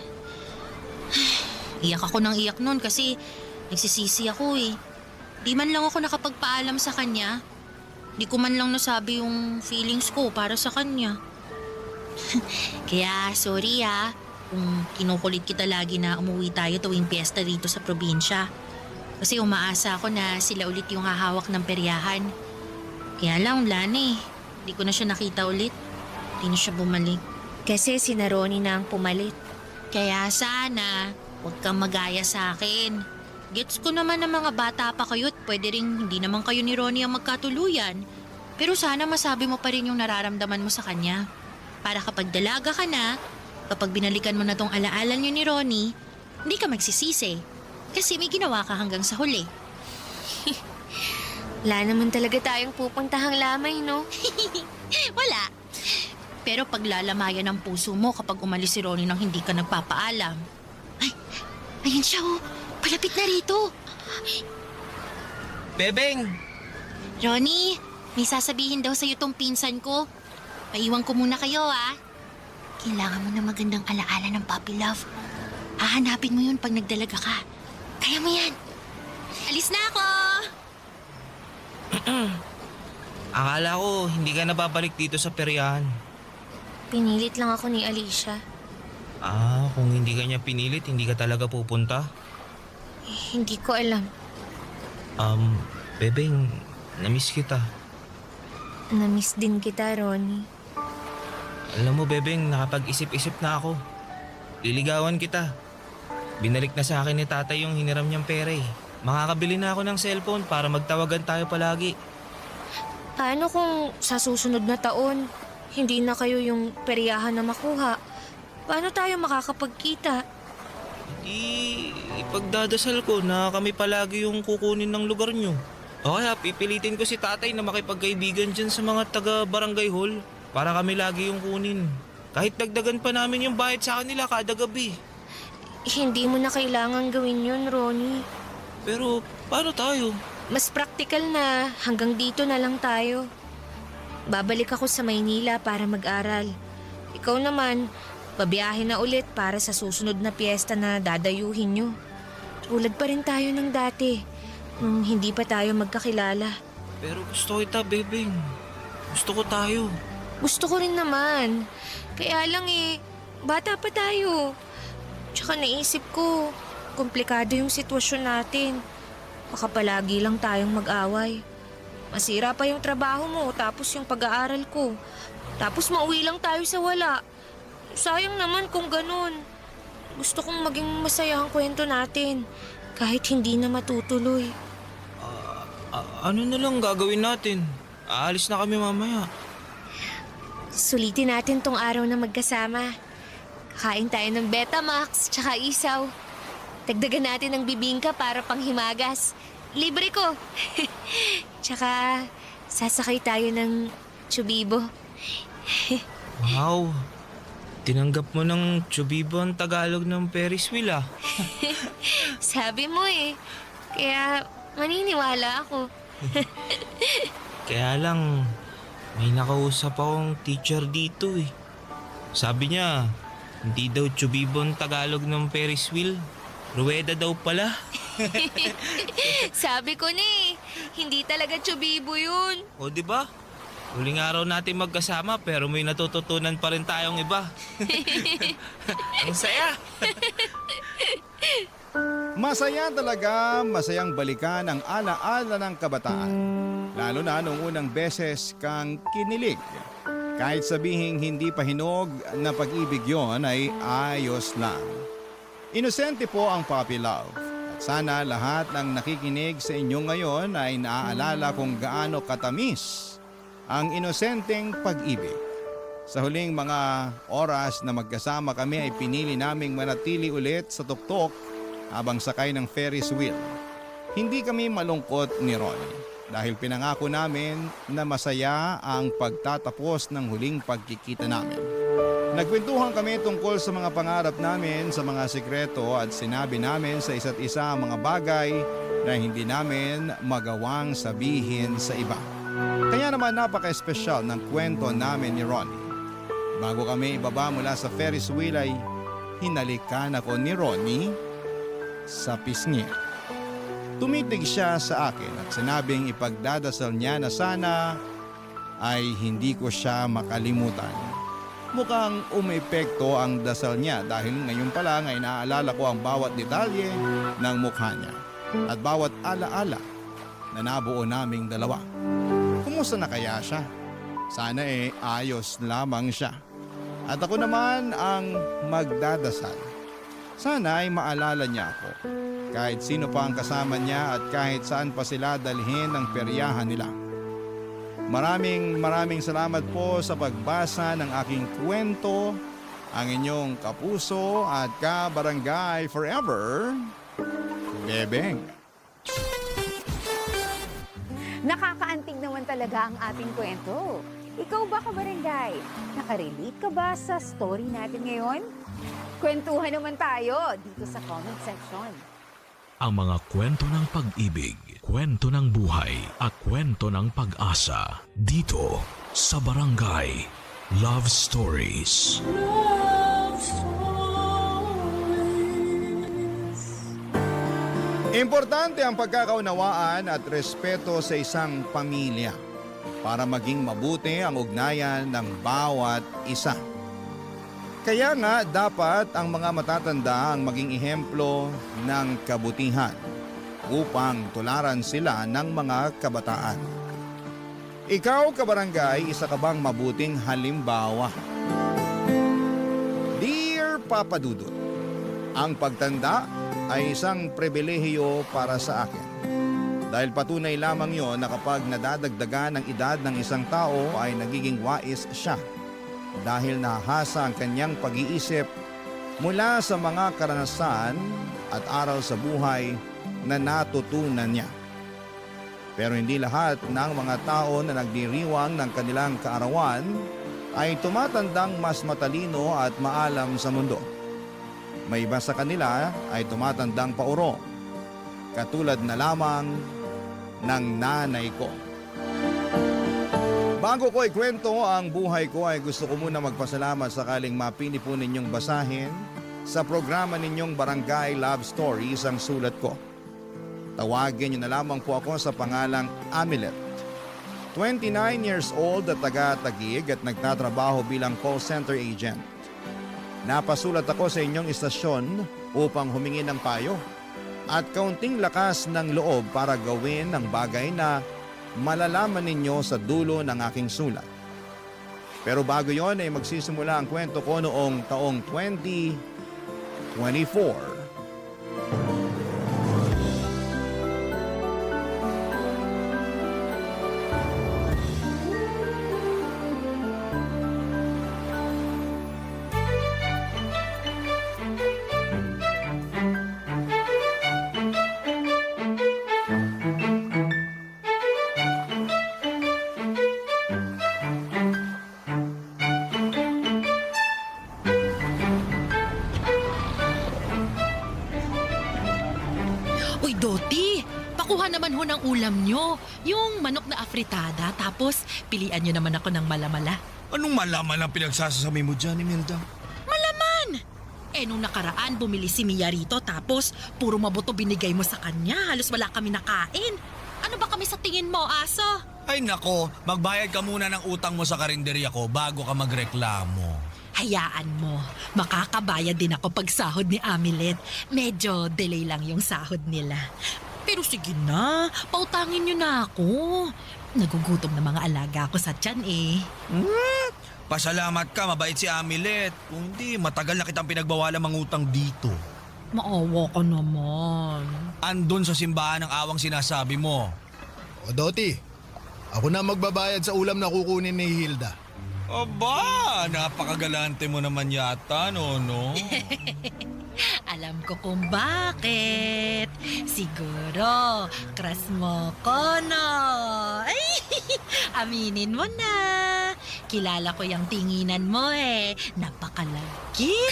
Iyak ako ng iyak nun kasi nagsisisi ako eh. Di man lang ako nakapagpaalam sa kanya. Di ko man lang nasabi yung feelings ko para sa kanya. Kaya sorry kung kinukulit kita lagi na umuwi tayo tuwing piyesta dito sa probinsya. Kasi umaasa ako na sila ulit yung hahawak ng peryahan. Kaya lang, wala na eh. Di ko na siya nakita ulit. Di na siya bumalik. Kasi si Ronnie na ang pumalit. Kaya sana, huwag kang magaya sa akin. Gets ko naman na mga bata pa kayo at pwede rin hindi naman kayo ni Ronnie ang magkatuluyan. Pero sana masabi mo pa rin yung nararamdaman mo sa kanya. Para kapag dalaga ka na, kapag binalikan mo na tong alaala niyo ni Ronnie, hindi ka magsisisi. Kasi may ginawa ka hanggang sa huli. Wala naman talaga tayong pupuntahang lamay, no? Wala. Pero paglalamayan ng puso mo kapag umalis si Ronnie nang hindi ka nagpapaalam. Ay, ayun siya oh. Palapit na rito. Bebeng! Ronnie, may sasabihin daw sa'yo tong pinsan ko. Maiwan ko muna kayo Kailangan mo na magandang alaala ng puppy love. Hahanapin mo yun pag nagdalaga ka. Kaya mo yan. Alis na ako! Akala ko hindi ka nababalik dito sa peryahan. Pinilit lang ako ni Alicia. Kung hindi ka niya pinilit, hindi ka talaga pupunta? Hindi ko alam. Bebeng, namiss kita. Namiss din kita, Ronnie. Alam mo, Bebeng, nakapag-isip-isip na ako. Liligawan kita. Binalik na sa akin ni tatay yung hiniram niyang pera eh. Makakabili na ako ng cellphone para magtawagan tayo palagi. Paano kung sa susunod na taon, hindi na kayo yung peryahan na makuha? Paano tayo makakapagkita? Ipagdadasal ko na kami palagi yung kukunin ng lugar niyo. O kaya pipilitin ko si tatay na makipagkaibigan dyan sa mga taga-barangay hall para kami lagi yung kunin. Kahit dagdagan pa namin yung bayad sa kanila kada gabi. Hindi mo na kailangan gawin yun, Ronnie. Pero paano tayo? Mas praktikal na hanggang dito na lang tayo. Babalik ako sa Maynila para mag-aral. Ikaw naman, babiyahe na ulit para sa susunod na piyesta na dadayuhin nyo. Tulad pa rin tayo ng dati, nung hindi pa tayo magkakilala. Pero gusto kita, Bebeng. Gusto ko tayo. Gusto ko rin naman. Kaya lang bata pa tayo. Tsaka naisip ko, komplikado yung sitwasyon natin. Baka palagi lang tayong mag-away. Masira pa yung trabaho mo, tapos yung pag-aaral ko. Tapos mauwi lang tayo sa wala. Sayang naman kung ganun. Gusto kong maging masaya ang kwento natin, kahit hindi na matutuloy. Ano na lang gagawin natin? Aalis na kami mamaya. Sulitin natin tong araw na magkasama. Kakain tayo ng Betamax tsaka isaw. Dagdagan natin ng bibingka para panghimagas. Libre ko. Tsaka sasakay tayo ng Chubibo. Wow. Tinanggap mo ng Chubibo ang Tagalog ng Ferris wheel ah. Sabi mo Kaya maniniwala ako. Kaya lang, may nakausap akong teacher dito eh. Sabi niya, hindi daw Chubibo ang Tagalog ng Ferris wheel. Ruweda daw pala. Sabi ko hindi talaga Chubibo yun. O di ba? Huling araw natin magkasama pero may natututunan pa rin tayong iba. Ang saya! Masaya talaga, masayang balikan ang alaala ng kabataan. Lalo na noong unang beses kang kinilig. Kahit sabihing hindi pa hinog na pag-ibig yon ay ayos lang. Inosente po ang puppy love. At sana lahat ng nakikinig sa inyo ngayon ay naaalala kung gaano katamis ang inosenteng pag-ibig. Sa huling mga oras na magkasama kami ay pinili naming manatili ulit sa tuktok habang sakay ng Ferris wheel. Hindi kami malungkot ni Ronnie dahil pinangako namin na masaya ang pagtatapos ng huling pagkikita namin. Nagkwentuhan kami tungkol sa mga pangarap namin, sa mga sikreto at sinabi namin sa isa't isa ang mga bagay na hindi namin magawang sabihin sa iba. Kaya naman napaka-espesyal ng kwento namin ni Ronnie. Bago kami ibaba mula sa Ferris wheel ay hinalikan ako ni Ronnie sa pisngi. Tumitig siya sa akin at sinabing ipagdadasal niya na sana ay hindi ko siya makalimutan. Mukhang umepekto ang dasal niya dahil ngayon pa lang ay naaalala ko ang bawat detalye ng mukha niya at bawat alaala na nabuo naming dalawa. Kumusta na kaya siya? Sana ayos lamang siya. At ako naman ang magdadasal. Sana ay maalala niya ako. Kahit sino pa ang kasama niya at kahit saan pa sila dalhin ng peryahan nila. Maraming salamat po sa pagbasa ng aking kwento. Ang inyong kapuso at kabarangay forever, Bebeng. Nakakaantig naman talaga ang ating kwento. Ikaw ba, kabarangay? Nakarelate ka ba sa story natin ngayon? Kwentuhan naman tayo dito sa comment section. Ang mga kwento ng pag-ibig, kwento ng buhay at kwento ng pag-asa dito sa Barangay Love Stories. Importante ang pagkakaunawaan at respeto sa isang pamilya para maging mabuti ang ugnayan ng bawat isa. Kaya nga dapat ang mga matatanda ang maging ehemplo ng kabutihan upang tularan sila ng mga kabataan. Ikaw, kabarangay, isa ka bang mabuting halimbawa? Dear Papa Dudut, ang pagtanda ay isang pribilehiyo para sa akin. Dahil patunay lamang yon na kapag nadadagdagan ang edad ng isang tao ay nagiging wais siya dahil nahasa ang kanyang pag-iisip mula sa mga karanasan at aral sa buhay na natutunan niya. Pero hindi lahat ng mga tao na nagdiriwang ng kanilang kaarawan ay tumatandang mas matalino at maalam sa mundo. May iba sa kanila ay tumatandang pauro, katulad na lamang ng nanay ko. Bago ko ikwento ang buhay ko ay gusto ko muna magpasalamat sakaling mapili po ninyong basahin sa programa ninyong Barangay Love Stories ang sulat ko. Tawagin niyo na lamang po ako sa pangalang Amilet. 29 years old at taga-Taguig at nagtatrabaho bilang call center agent. Napasulat ako sa inyong istasyon upang humingi ng payo at kaunting lakas ng loob para gawin ang bagay na malalaman ninyo sa dulo ng aking sulat. Pero bago yon ay magsisimula ang kwento ko noong taong 2024. Uy, Doti! Pakuha naman ho ng ulam nyo. Yung manok na afritada, tapos pilian nyo naman ako ng malamala. Anong malaman ang pinagsasasabi mo dyan, Imelda? Malaman! Nung nakaraan, bumili si Mia rito, tapos puro mabuto binigay mo sa kanya. Halos wala kami nakain. Ano ba kami sa tingin mo, aso? Ay nako, magbayad ka muna ng utang mo sa karinderya ko bago ka magreklamo. Hayaan mo, makakabayad din ako pag sahod ni Amilet. Medyo delay lang yung sahod nila. Pero sige na, pautangin nyo na ako. Nagugutom na mga alaga ko sa tiyan eh. Pasalamat ka, mabait si Amilet. Kung hindi, matagal na kitang pinagbawalang mangutang dito. Maawa ka naman. Andun sa simbahan ng awang sinasabi mo. O Doti, ako na magbabayad sa ulam na kukunin ni Hilda. Aba, napakagalante mo naman yata, no? Alam ko kung bakit. Siguro, crush mo ko, no? Ay, aminin mo na. Kilala ko yung tinginan mo eh. Napakalagkit.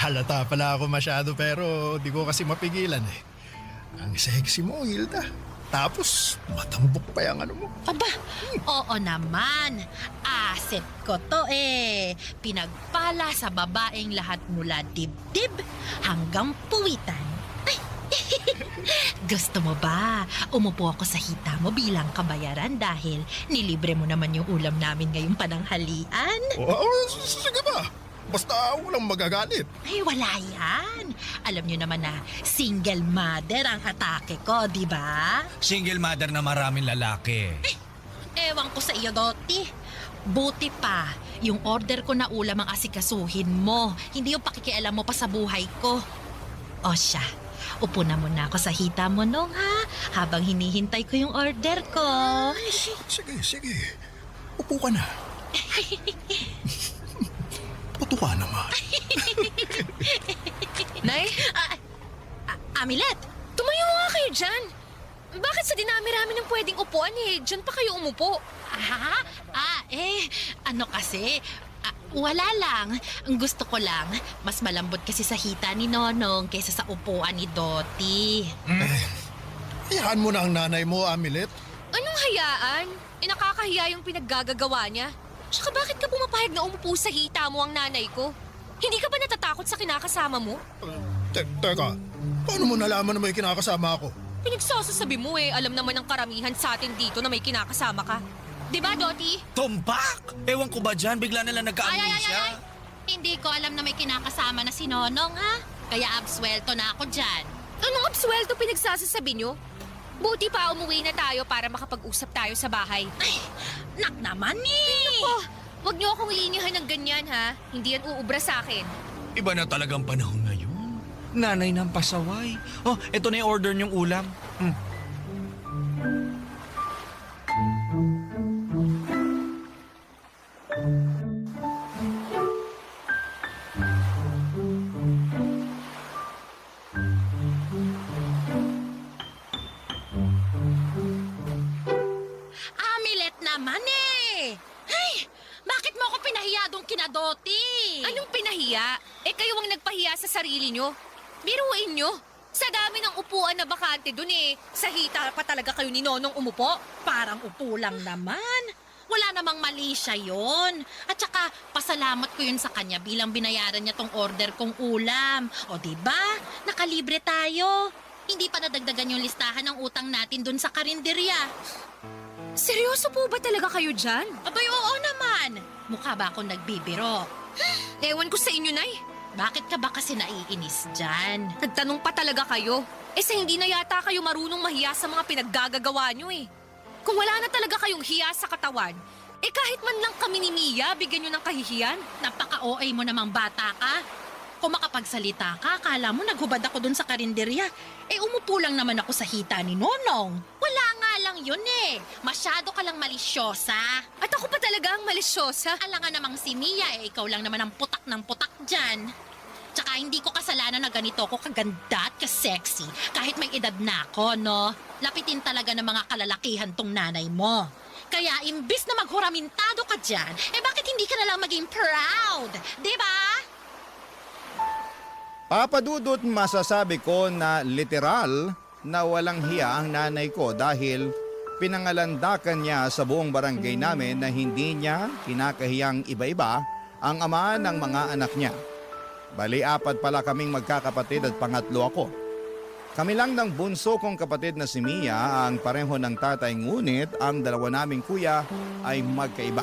Halata pala ako masyado pero di ko kasi mapigilan eh. Ang sexy mo, Hilda. Tapos, matambok pa yung ano mo. Aba, oo naman. Asset ko to eh. Pinagpala sa babaeng lahat mula dibdib hanggang puwitan. Ay, gusto mo ba? Umupo ako sa hita mo bilang kabayaran dahil nilibre mo naman yung ulam namin ngayong pananghalian. Sige ba? Basta walang magagalit. Ay, wala yan. Alam nyo naman na single mother ang atake ko, di ba? Single mother na maraming lalaki. Ewan ko sa iyo, Doti. Buti pa, yung order ko na ulam ang asikasuhin mo. Hindi yung pakikialam mo pa sa buhay ko. O siya, upo na muna ako sa hita mo nung ha, habang hinihintay ko yung order ko. Sige. Upo ka na. Puto ka naman. Nay, Amilet! tumayo nga kayo dyan. Bakit sa dinami-rami ng pwedeng upuan eh, dyan pa kayo umupo? Ano kasi, wala lang. Ang gusto ko lang, mas malambot kasi sa hita ni Nonong kaysa sa upuan ni Doti. Hayaan mo na ang nanay mo, Amilet. Anong hayaan? Nakakahiya yung pinaggagawa niya. Tsaka bakit ka pumapayag na umupo sa hita mo ang nanay ko? Hindi ka ba natatakot sa kinakasama mo? Teka, paano mo nalaman na may kinakasama ako? Pinagsasasabi mo eh, alam naman ng karamihan sa atin dito na may kinakasama ka. Di ba, Doti? Tumpak! Ewan ko ba dyan, bigla na lang nagka-amnesia. Ay. Hindi ko alam na may kinakasama na si Nonong, ha? Kaya absuelto na ako dyan. Anong absuelto pinagsasasabi nyo? Buti pa umuwi na tayo para makapag-usap tayo sa bahay. Ay, nak naman eh! Oh, wag niyo akong linihan ng ganyan ha. Hindi yan uubra sa akin. Iba na talagang panahon ngayon. Nanay ng pasaway. Oh, eto na yung order niyong ulam. Amilet naman eh! Ay, bakit mo ako pinahiya doon kina Doti? Anong pinahiya? Eh kayo ang nagpahiya sa sarili nyo. Biruin nyo. Sa dami ng upuan na bakante dun sa hita pa talaga kayo ni Nonong umupo. Parang upo lang naman. Wala namang mali siya yun. At saka, pasalamat ko yun sa kanya bilang binayaran niya tong order kong ulam. O diba? Nakalibre tayo. Hindi pa nadagdagan yung listahan ng utang natin dun sa karinderya. Seryoso po ba talaga kayo dyan? Abay, oo naman. Mukha ba akong nagbibiro? Ewan ko sa inyo, Nay. Bakit ka ba kasi naiinis dyan? Nagtanong pa talaga kayo. Sa hindi na yata kayo marunong mahiya sa mga pinaggagagawa nyo Kung wala na talaga kayong hiya sa katawan, kahit man lang kami ni Mia, bigyan nyo ng kahihiyan. Napaka-OA mo namang bata ka. Kung makapagsalita ka, akala mo naghubad ako dun sa karinderya. Umupo lang naman ako sa hita ni Nonong. Wala nga lang yun Masyado ka lang malisyosa. At ako pa talaga ang malisyosa. Alangan namang si Mia, ikaw lang naman ang putak ng putak dyan. Tsaka hindi ko kasalanan na ganito ako kaganda at kasexy. Kahit may edad na ako, no? Lapitin talaga ng mga kalalakihan tong nanay mo. Kaya imbis na maghuramintado ka dyan, bakit hindi ka na lang maging proud? Diba? Papadudot masasabi ko na literal na walang hiya ang nanay ko dahil pinangalandakan niya sa buong barangay namin na hindi niya kinakahiyang iba-iba ang ama ng mga anak niya. Bali, 4 pala kaming magkakapatid at pangatlo ako. Kami lang ng bunso kong kapatid na si Mia ang pareho ng tatay, ngunit ang dalawa naming kuya ay magkaiba.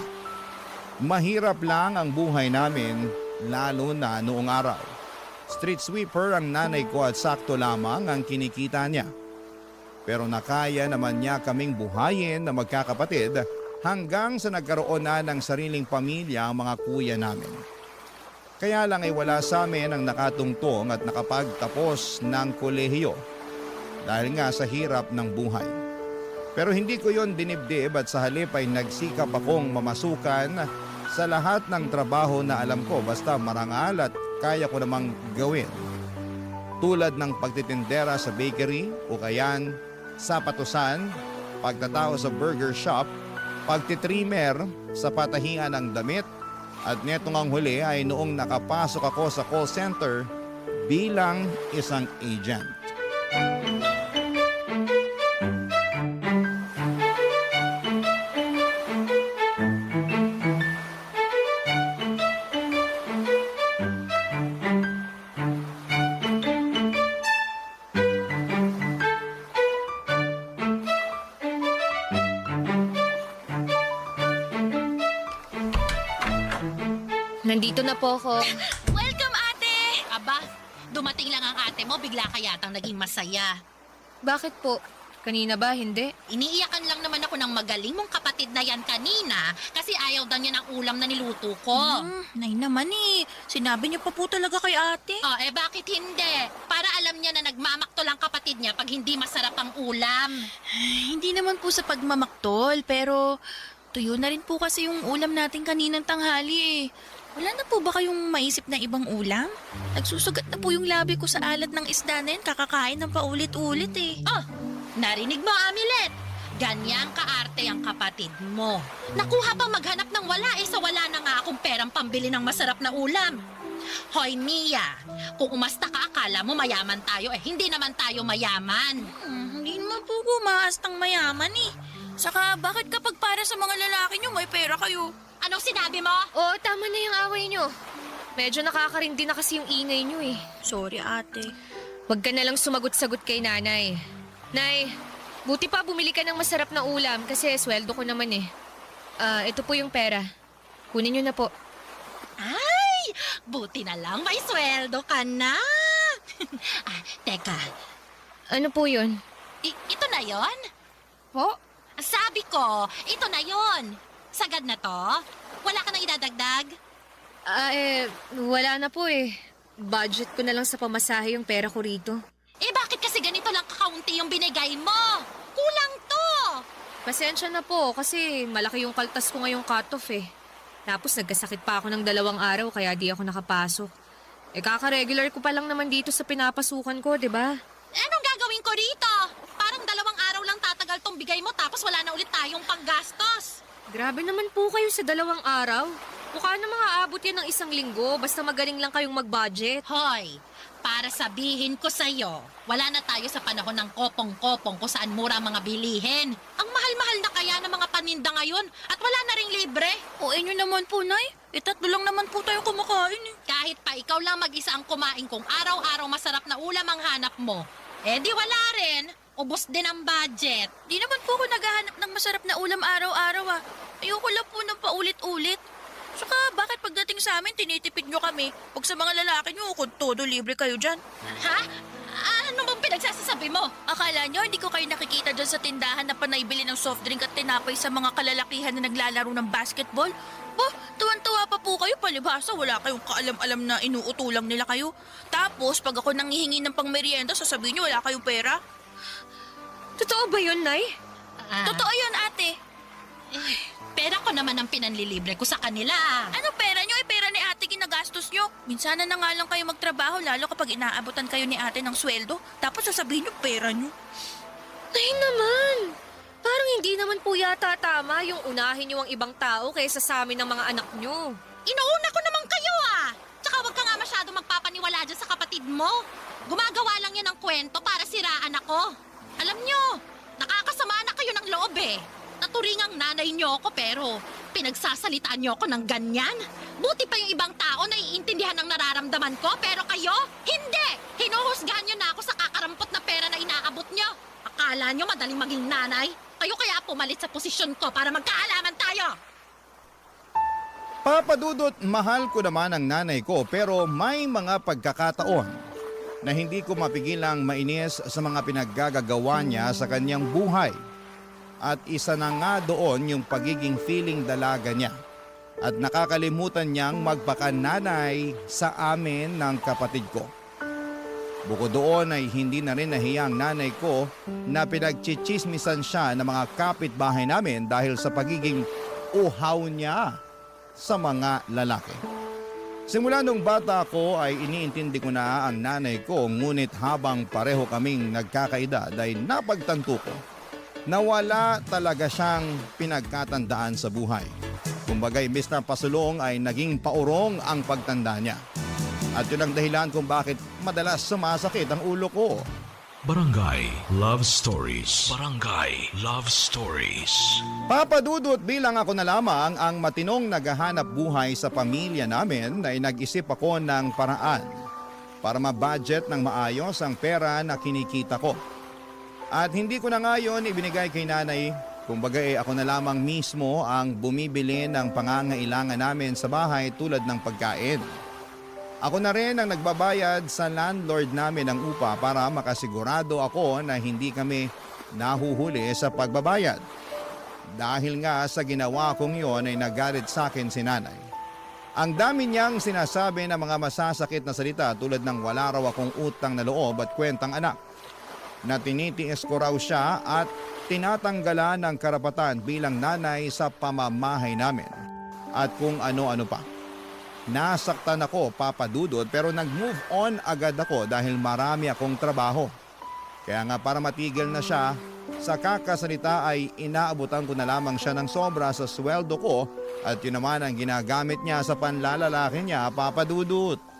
Mahirap lang ang buhay namin lalo na noong araw. Street sweeper ang nanay ko at sakto lamang ang kinikita niya. Pero nakaya naman niya kaming buhayin na magkakapatid hanggang sa nagkaroon na ng sariling pamilya ang mga kuya namin. Kaya lang ay wala sa amin ang nakatungtong at nakapagtapos ng kolehiyo dahil nga sa hirap ng buhay. Pero hindi ko yon dinibdib at sa halip ay nagsikap akong mamasukan sa lahat ng trabaho na alam ko basta marangal at kaya ko namang gawin. Tulad ng pagtitindera sa bakery o kayan sa patusan, pagtatao sa burger shop, pagtitrimmer sa patahingan ng damit, at netong ang huli ay noong nakapasok ako sa call center bilang isang agent. Nandito na po ako. Welcome, ate! Aba, dumating lang ang ate mo, bigla ka yatang naging masaya. Bakit po? Kanina ba? Hindi. Iniiyakan lang naman ako ng magaling mong kapatid na yan kanina kasi ayaw daw niya ng ulam na niluto ko. Nay naman sinabi niyo pa po talaga kay ate. Bakit hindi? Para alam niya na nagmamaktol ang kapatid niya pag hindi masarap ang ulam. Hindi naman po sa pagmamaktol, pero tuyo na rin po kasi yung ulam natin kaninang tanghali Wala na po ba kayong maisip na ibang ulam? Nagsusugat na po yung labi ko sa alat ng isda na yan, kakakain ng paulit-ulit Narinig mo, Amilet? Ganyang kaarte ang kapatid mo. Nakuha pa maghanap ng wala sa wala na nga akong perang pambili ng masarap na ulam. Hoy, Mia, kung umasta ka akala mo mayaman tayo hindi naman tayo mayaman. Hindi naman po kumaastang mayaman Saka bakit kapag para sa mga lalaki nyo may pera kayo? Anong sinabi mo? Oo, tama na yung away nyo. Medyo nakakarindi na kasi yung ingay nyo Sorry, ate. Huwag ka na lang sumagot-sagot kay nanay. Nay, buti pa bumili ka ng masarap na ulam kasi sweldo ko naman ito po yung pera. Kunin nyo na po. Ay, buti na lang may sweldo ka na. Teka, Ano po yun? ito na yon? Po? Sabi ko, ito na yon. Sagad na to? Wala ka nang idadagdag? Wala na po Budget ko na lang sa pamasahe yung pera ko rito. Bakit kasi ganito lang kakaunti yung binigay mo? Kulang to! Pasensya na po kasi malaki yung kaltas ko ngayong cut-off Tapos nagkasakit pa ako ng 2 araw kaya di ako nakapasok. Kaka-regular ko pa lang naman dito sa pinapasukan ko, di ba? Anong gagawin ko rito? Parang 2 araw lang tatagal tong bigay mo tapos wala na ulit tayong panggastos. Grabe naman po kayo sa 2 araw. Mukha na mga abot yan ng 1 linggo basta magaling lang kayong mag-budget. Hoy, para sabihin ko sa'yo, wala na tayo sa panahon ng kopong-kopong kung saan mura ang mga bilihin. Ang mahal-mahal na kaya ng mga paninda ngayon at wala na ring libre. O inyo naman po, Nay. Tatlo lang naman po tayo kumakain eh. Kahit pa ikaw lang mag-isa ang kumain kung araw-araw masarap na ulam ang hanap mo, eh di wala rin. Ubos din ang budget. Di naman po ako naghahanap ng masarap na ulam araw-araw ah. Ayoko lang po ng paulit-ulit. Saka bakit pagdating sa amin tinitipid nyo kami? Pag sa mga lalaki nyo, kung todo libre kayo dyan. Ha? Ano bang pinagsasasabi mo? Akala nyo hindi ko kayo nakikita dyan sa tindahan na panaybili ng soft drink at tinapay sa mga kalalakihan na naglalaro ng basketball? Tuwan-tuwa pa po kayo, palibhasa wala kayong kaalam-alam na inuutulang nila kayo. Tapos pag ako nanghihingi ng pangmerienda, sasabihin nyo wala kayong pera. Totoo ba yun, Nay? Totoo yun, ate. Pera ko naman ang pinanlilibre ko sa kanila. Ano pera nyo? Pera ni ate ginagastos nyo. Minsan na nga lang kayo magtrabaho, lalo kapag inaabutan kayo ni ate ng sweldo. Tapos sasabihin nyo pera nyo. Ay naman! Parang hindi naman po yata tama yung unahin niyo ang ibang tao kaysa sa amin ng mga anak niyo. Inuuna ko naman kayo ah! Tsaka wag ka nga masyado magpapaniwala dyan sa kapatid mo. Gumagawa lang yan ng kwento para siraan ako. Alam nyo, nakakasama na kayo ng loob eh. Naturingang nanay nyo ako pero pinagsasalitaan nyo ako ng ganyan. Buti pa yung ibang tao na iintindihan ang nararamdaman ko pero kayo, hindi! Hinuhusgahan nyo na ako sa kakarampot na pera na inaabot nyo. Akala nyo madaling maging nanay? Kayo kaya pumalit sa posisyon ko para magkaalaman tayo. Papa Dudut, mahal ko naman ang nanay ko pero may mga pagkakataon na hindi ko mapigilang mainis sa mga pinaggagawa niya sa kanyang buhay. At isa na nga doon yung pagiging feeling dalaga niya. At nakakalimutan niyang magpakananay sa amin ng kapatid ko. Bukod doon ay hindi na rin nahiyang nanay ko na pinagchichismisan siya ng mga kapitbahay namin dahil sa pagiging uhaw niya sa mga lalaki. Simula nung bata ko ay iniintindi ko na ang nanay ko, ngunit habang pareho kaming nagkakaedad ay napagtanto ko na wala talaga siyang pinagkatandaan sa buhay. Kumbaga, imbes na pasulong ay naging paurong ang pagtanda niya. At yun ang dahilan kung bakit madalas sumasakit ang ulo ko. Barangay Love Stories. Barangay Love Stories. Papa Dudut, bilang ako na lamang ang matinong naghahanap buhay sa pamilya namin ay nag-isip ako ng paraan para ma-budget ng maayos ang pera na kinikita ko. At hindi ko na ngayon ibinigay kay nanay, kumbaga ako na lamang mismo ang bumibili ng pangangailangan namin sa bahay tulad ng pagkain. Ako na rin ang nagbabayad sa landlord namin ng upa para makasigurado ako na hindi kami nahuhuli sa pagbabayad. Dahil nga sa ginawa kong yon ay nagalit sa akin si nanay. Ang dami niyang sinasabi na mga masasakit na salita tulad ng wala raw akong utang na loob at kwentang anak. Na tinitiis ko raw siya at tinatanggalan ng karapatan bilang nanay sa pamamahay namin. At kung ano-ano pa. Nasaktan ako, Papa Dudut, pero nag-move on agad ako dahil marami akong trabaho. Kaya nga para matigil na siya, sa kakasalita ay inaabutan ko na lamang siya ng sobra sa sweldo ko at yun naman ang ginagamit niya sa panlalalaki niya, Papa Dudut.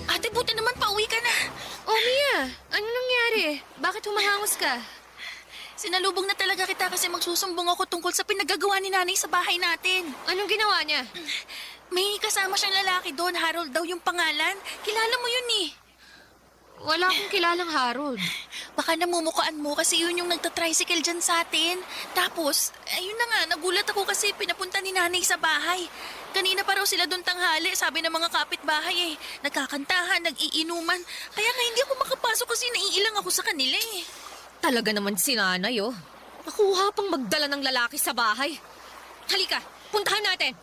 Ate, buti naman pauwi ka na. Oh, Mia, ano nangyari? Bakit humahangos ka? Sinalubong na talaga kita kasi magsusumbong ako tungkol sa pinagagawa ni nanay sa bahay natin. Anong ginawa niya? May kasama siyang lalaki doon, Harold daw yung pangalan. Kilala mo yun eh. Wala akong kilalang Harold. Baka namumukaan mo kasi yun yung nagtatricycle dyan sa atin. Tapos, ayun na nga, nagulat ako kasi pinapunta ni nanay sa bahay. Kanina pa raw sila doon tanghali, sabi ng mga kapitbahay eh. Nagkakantahan, nag-iinuman. Kaya nga hindi ako makapasok kasi naiilang ako sa kanila eh. Talaga naman si nanay, oh. Nakuha pang magdala ng lalaki sa bahay. Halika, puntahan natin.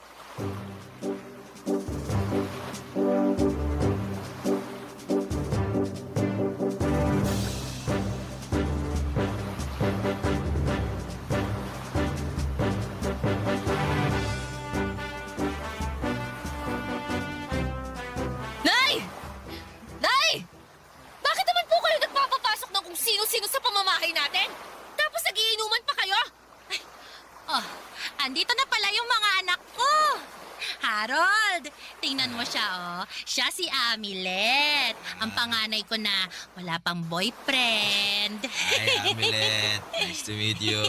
Harold. Tingnan mo siya, oh. Siya si Amilet. Ang panganay ko na wala pang boyfriend. Hi, Amilet. Nice to meet you.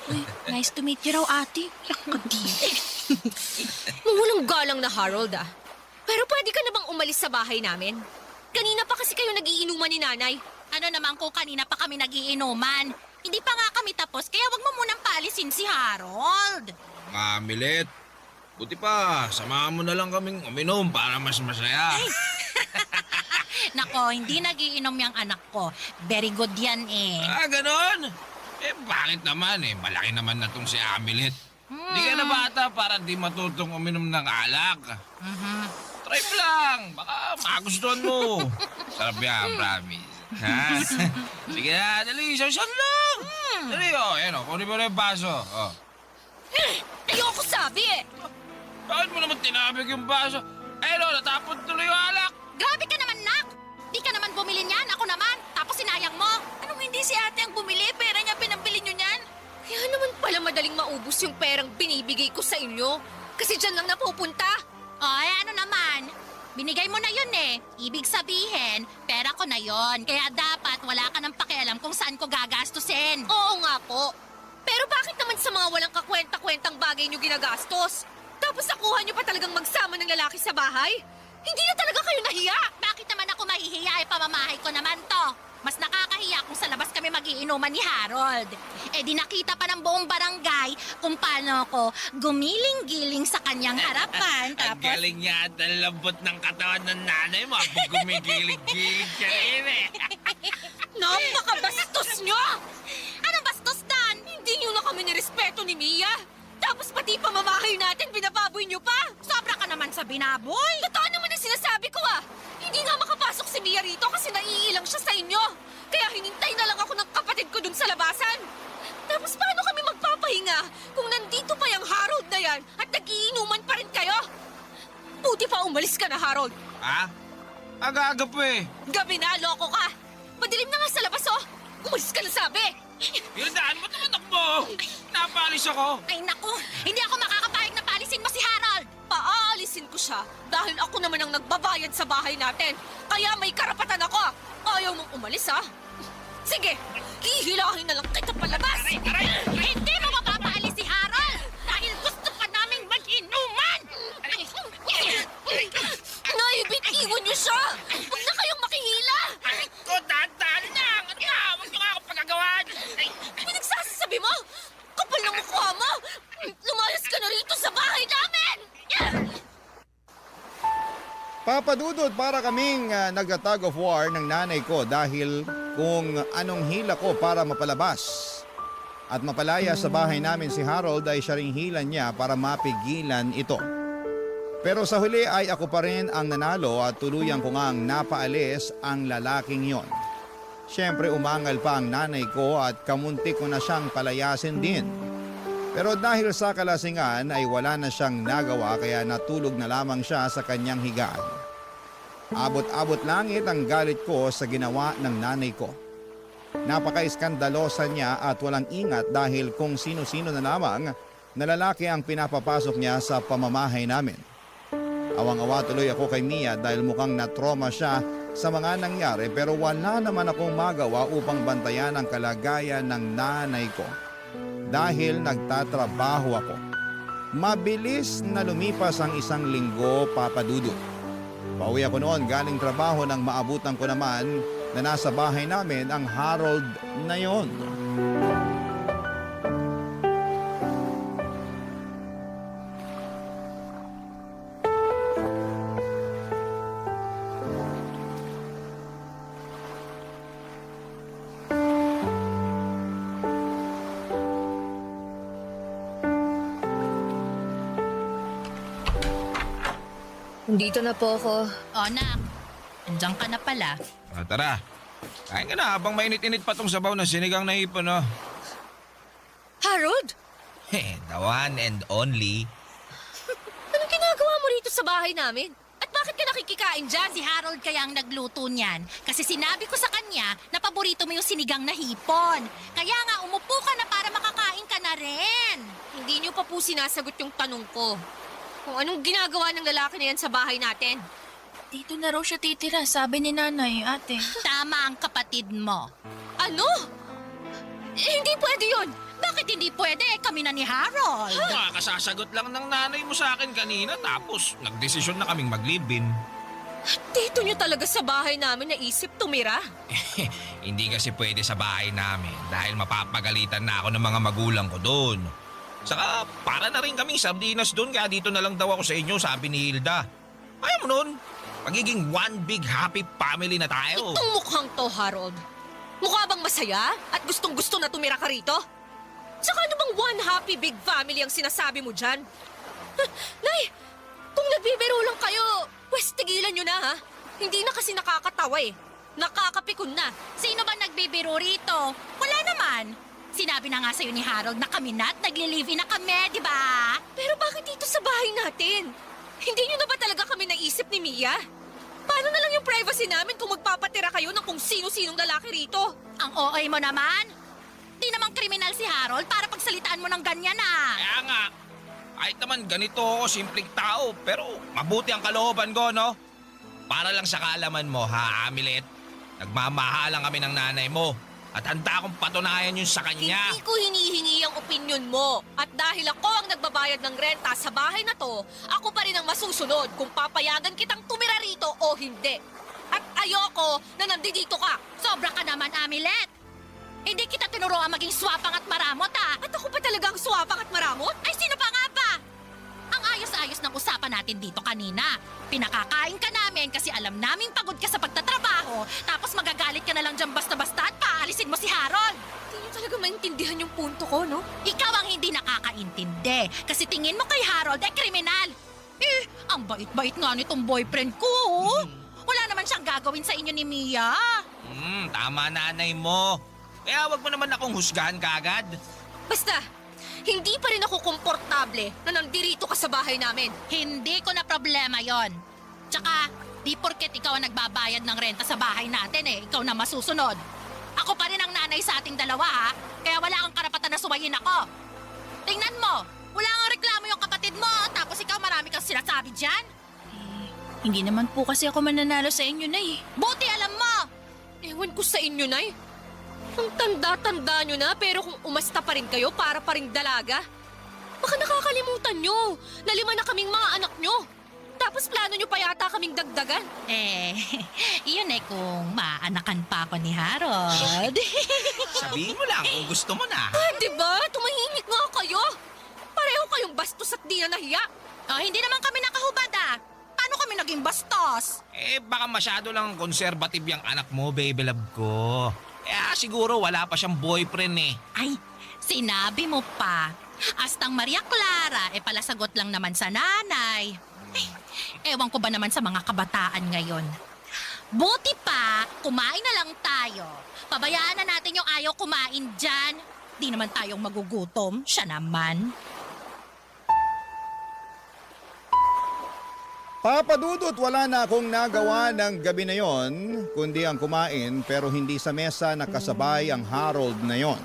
Uy, nice to meet you raw, ate. Walang galang na Harold, ah. Pero pwede ka na bang umalis sa bahay namin? Kanina pa kasi kayo nagiinuman ni nanay. Ano naman kung kanina pa kami nagiinuman? Hindi pa nga kami tapos, kaya wag mo munang palisin si Harold. Amilet, buti pa, samahan mo na lang kaming uminom para mas masaya. Nako, hindi nagiinom yung anak ko. Very good yan eh. Ganon? Bakit naman malaki naman na tong si Amilet. Di ka na bata para di matutong uminom ng alak. Try mo lang, baka magustuhan mo. Sarap yan, promise. Ha? Sige na, dali, isang lang. Dali, kunin mo na yung baso. Ayoko sabi eh! Bakit mo naman tinabig yung baso? Natapon tuloy yung alak. Grabe ka naman, Nak! Di ka naman bumili niyan, ako naman. Tapos sinayang mo. Anong hindi si ate ang bumili? Pera niya pinambili niyo niyan. Kaya naman pala madaling maubos yung perang binibigay ko sa inyo. Kasi dyan lang napupunta. Ay, ano naman? Binigay mo na yun eh. Ibig sabihin, pera ko na yun. Kaya dapat wala ka ng pakialam kung saan ko gagastusin. Oo nga po. Pero bakit naman sa mga walang kakwenta-kwentang bagay nyo ginagastos? Tapos nakuha nyo pa talagang magsama ng lalaki sa bahay? Hindi na talaga kayo nahiya! Bakit naman ako mahihiya? Pamamahay ko naman to. Mas nakakahiya kung sa labas kami magiinuman ni Harold. Di nakita pa ng buong barangay kung paano ako gumiling-giling sa kanyang harapan. Ang galing niya at ang lambot ng katawan ng nanay mo. Pag gumigilig-gilig ka rin Napakabastos nyo! Anong bastos dan? Hindi nyo na kami nirespeto ni Mia. Tapos pati pamamahay natin, binababoy nyo pa. Sobra ka naman sa binaboy. Totoo naman ang sinasabi ko ah. Hindi nga makapasok si Mia rito kasi naiilang siya sa inyo. Kaya hinintay na lang ako ng kapatid ko dun sa labasan. Tapos paano kami magpapahinga kung nandito pa yung Harold na yan at nagiinuman pa rin kayo? Buti pa umalis ka na, Harold. Ha? Aga-aga po Gabi na, loko ka. Madilim na nga sa labas oh. Umalis ka na sabi. Hildaan, ba't naman takbo? Napalis ako. Ay naku, hindi ako makakapayag na palisin mo si Harold. Paalisin ko siya dahil ako naman ang nagbabayad sa bahay natin. Kaya may karapatan ako. Ayaw mong umalis ha? Sige, hihilahin na lang kita palabas. Hindi mo mapapaalis si Harold dahil gusto pa naming mag-inuman. Naibitiwan niyo siya. Huwag na kayong makihila. Ko, dahan-dahan lang. Ano nga? Huwag niyo nga ako pagagawan. Pinagsasabi mo? Kapal ng mukha mo. Lumayas ka na rito sa bahay namin. Papadudod para kaming nagtatag of war ng nanay ko dahil kung anong hila ko para mapalabas. At mapalaya sa bahay namin si Harold ay siya ring hila niya para mapigilan ito. Pero sa huli ay ako pa rin ang nanalo at tuluyan ko ngang napaalis ang lalaking yon. Siyempre umangal pa ang nanay ko at kamunti ko na siyang palayasin din. Pero dahil sa kalasingan ay wala na siyang nagawa kaya natulog na lamang siya sa kanyang higaan. Abot-abot langit ang galit ko sa ginawa ng nanay ko. Napaka-iskandalosa niya at walang ingat dahil kung sino-sino na lamang na lalaki ang pinapapasok niya sa pamamahay namin. Awang-awa tuloy ako kay Mia dahil mukhang na-trauma siya sa mga nangyari pero wala naman akong magawa upang bantayan ang kalagayan ng nanay ko. Dahil nagtatrabaho ako. Mabilis na lumipas ang 1 linggo, Papa Dudut. Pauwi ako noon galing trabaho nang maabutan ko naman na nasa bahay namin ang Harold na yon. Dito na po ako. O, Nak, andyan ka na pala. Tara. Kain ka na habang mainit-init pa tong sabaw na sinigang na hipon, no? Harold? The one and only. Anong ginagawa mo rito sa bahay namin? At bakit ka nakikikain dyan? Si Harold kaya ang nagluto niyan. Kasi sinabi ko sa kanya na paborito mo yung sinigang na hipon. Kaya nga, umupo ka na para makakain ka na rin. Hindi niyo pa po sinasagot yung tanong ko. kung anong ginagawa ng lalaki na yan sa bahay natin. Dito na raw siya titira, sabi ni nanay, ate. Tama ang kapatid mo. Ano? Hindi pwede yun. Bakit hindi pwede? Kami na ni Harold. Kasasagot lang ng nanay mo sa akin kanina tapos nagdesisyon na kaming mag-live-in. Dito nyo talaga sa bahay namin naisip tumira? Hindi kasi pwede sa bahay namin dahil mapapagalitan na ako ng mga magulang ko doon. Saka para na rin kaming sardinas doon kaya dito na lang daw ako sa inyo, sabi ni Hilda. Ayaw mo nun? Magiging one big happy family na tayo. Itong mukhang to, Harold. Mukha bang masaya at gustong-gusto na tumira ka rito? Saka ano bang one happy big family ang sinasabi mo dyan? Nay, kung nagbibiro lang kayo, pwes tigilan nyo na ha. Hindi na kasi nakakatawa eh. Nakakapikon na. Sino ba nagbibiro rito? Wala naman. Sinabi na nga sa'yo ni Harold na kami na at nagli-live-in na kami, di ba? Pero bakit dito sa bahay natin? Hindi nyo na ba talaga kami naisip ni Mia? Paano na lang yung privacy namin kung magpapatira kayo ng kung sino-sinong lalaki rito? Ang OA mo naman. Di naman kriminal si Harold para pagsalitaan mo ng ganyan ah. Kaya nga, kahit naman ganito ako, simpleng tao, pero mabuti ang kalooban ko, no? Para lang sa kaalaman mo, ha, Amilet? Nagmamahalan kami ng nanay mo at handa akong patunayan yun sa kanya. Hindi ko hinihingi ang opinyon mo. At dahil ako ang nagbabayad ng renta sa bahay na to, ako pa rin ang masusunod kung papayagan kitang tumira rito o hindi. At ayoko na nandito ka. Sobra ka naman, Amilet. Hindi kita tinuruan maging swapang at maramot ah. At ako pa talaga ang suwapang at maramot? Ay, sino pa nga ba? Ang ayos-ayos ng usapan natin dito kanina. Pinakakain ka namin kasi alam naming pagod ka sa pagtatrabaho. Tapos magagalit ka na lang dyan basta-basta at paalisin mo si Harold. Hindi niyo talaga maintindihan yung punto ko, no? Ikaw ang hindi nakakaintindi. Kasi tingin mo kay Harold ay kriminal. Ang bait-bait nga nitong boyfriend ko. Oh. Wala naman siyang gagawin sa inyo ni Mia. Tama nanay mo. Kaya wag mo naman akong husgahan kaagad. Basta, hindi pa rin ako komportable na nandirito ka sa bahay namin. Hindi ko na problema yon. Tsaka, di porket ikaw ang nagbabayad ng renta sa bahay natin ikaw na masusunod. Ako pa rin ang nanay sa ating dalawa ha, kaya wala kang karapatan na suwayin ako. Tingnan mo, wala kang reklamo yung kapatid mo, tapos ikaw marami kang sinasabi dyan. Hindi naman po kasi ako mananalo sa inyo, Nay. Buti alam mo! Ewan ko sa inyo, Nay. Ang tanda-tanda nyo na, pero kung umasta pa rin kayo, para pa rin dalaga. Baka nakakalimutan nyo na 5 na kaming mga anak nyo. Tapos plano nyo pa yata kaming dagdagan. Iyon kung maanakan pa ako ni Harold. Sabihin mo lang kung gusto mo na. Diba? Tumahimik nga kayo. Pareho kayong bastos at di na nahiya. Hindi naman kami nakahubad Paano kami naging bastos? Baka masyado lang conservative yung anak mo, baby love ko. Siguro wala pa siyang boyfriend Ay, sinabi mo pa. Astang Maria Clara, palasagot lang naman sa nanay. Ay, ewan ko ba naman sa mga kabataan ngayon. Buti pa, kumain na lang tayo. Pabayaan na natin yung ayaw kumain dyan. Di naman tayong magugutom, siya naman. Papadudot, wala na akong nagawa ng gabi na yon, kundi ang kumain pero hindi sa mesa nakasabay ang Harold na yon.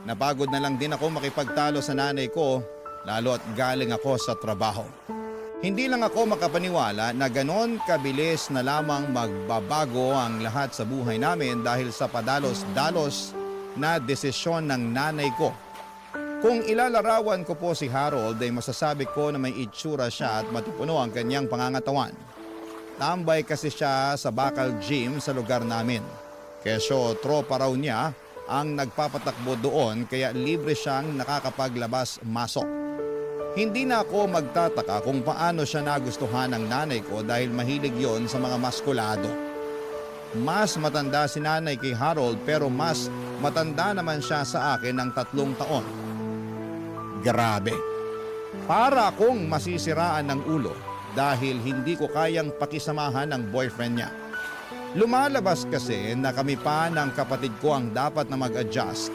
Napagod na lang din ako makipagtalo sa nanay ko, lalo at galing ako sa trabaho. Hindi lang ako makapaniwala na ganon kabilis na lamang magbabago ang lahat sa buhay namin dahil sa padalos-dalos na desisyon ng nanay ko. Kung ilalarawan ko po si Harold ay masasabi ko na may itsura siya at matipuno ang kanyang pangangatawan. Tambay kasi siya sa bakal gym sa lugar namin. Kesyo tropa raw niya ang nagpapatakbo doon kaya libre siyang nakakapaglabas-masok. Hindi na ako magtataka kung paano siya nagustuhan ng nanay ko dahil mahilig yon sa mga maskulado. Mas matanda si nanay kay Harold pero mas matanda naman siya sa akin ng 3 taon. Grabe. Para akong masisiraan ng ulo dahil hindi ko kayang pakisamahan ng boyfriend niya. Lumalabas kasi na kami pa ng kapatid ko ang dapat na mag-adjust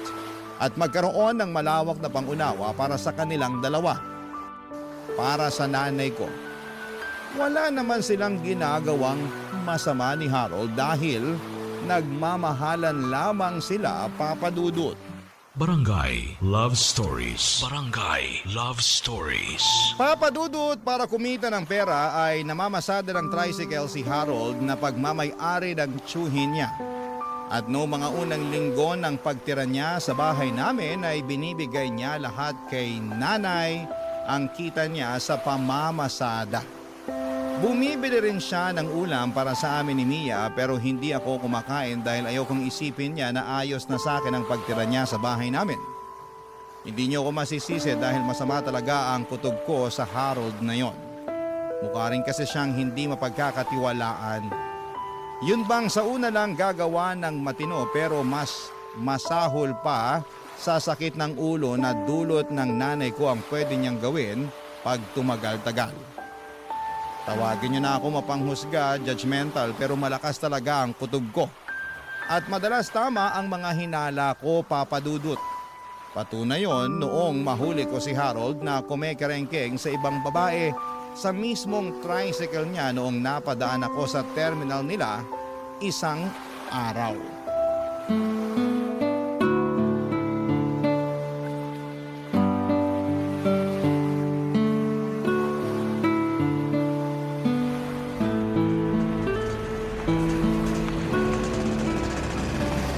at magkaroon ng malawak na pangunawa para sa kanilang dalawa. Para sa nanay ko, wala naman silang ginagawang masama ni Harold dahil nagmamahalan lamang sila, papadudot. Barangay Love Stories. Barangay Love Stories. Papadudot para kumita ng pera ay namamasada ng tricycle si Harold na pagmamay-ari ng tsuhin niya. At no mga unang linggo ng pagtira niya sa bahay namin ay binibigay niya lahat kay nanay ang kita niya sa pamamasada. Bumibili rin siya ng ulam para sa amin ni Mia pero hindi ako kumakain dahil ayokong isipin niya na ayos na sa akin ang pagtira niya sa bahay namin. Hindi niyo ako masisisi dahil masama talaga ang kutob ko sa Harold na yon. Mukha rin kasi siyang hindi mapagkakatiwalaan. Yun bang sa una lang gagawa ng matino pero mas masahol pa sa sakit ng ulo na dulot ng nanay ko ang pwede niyang gawin pag tumagal-tagal. Tawagin niyo na ako mapanghusga, judgmental pero malakas talaga ang kutob ko. At madalas tama ang mga hinala ko, papadudot. Patunay yon noong mahuli ko si Harold na kumekerengkeng sa ibang babae sa mismong tricycle niya noong napadaan ako sa terminal nila isang araw.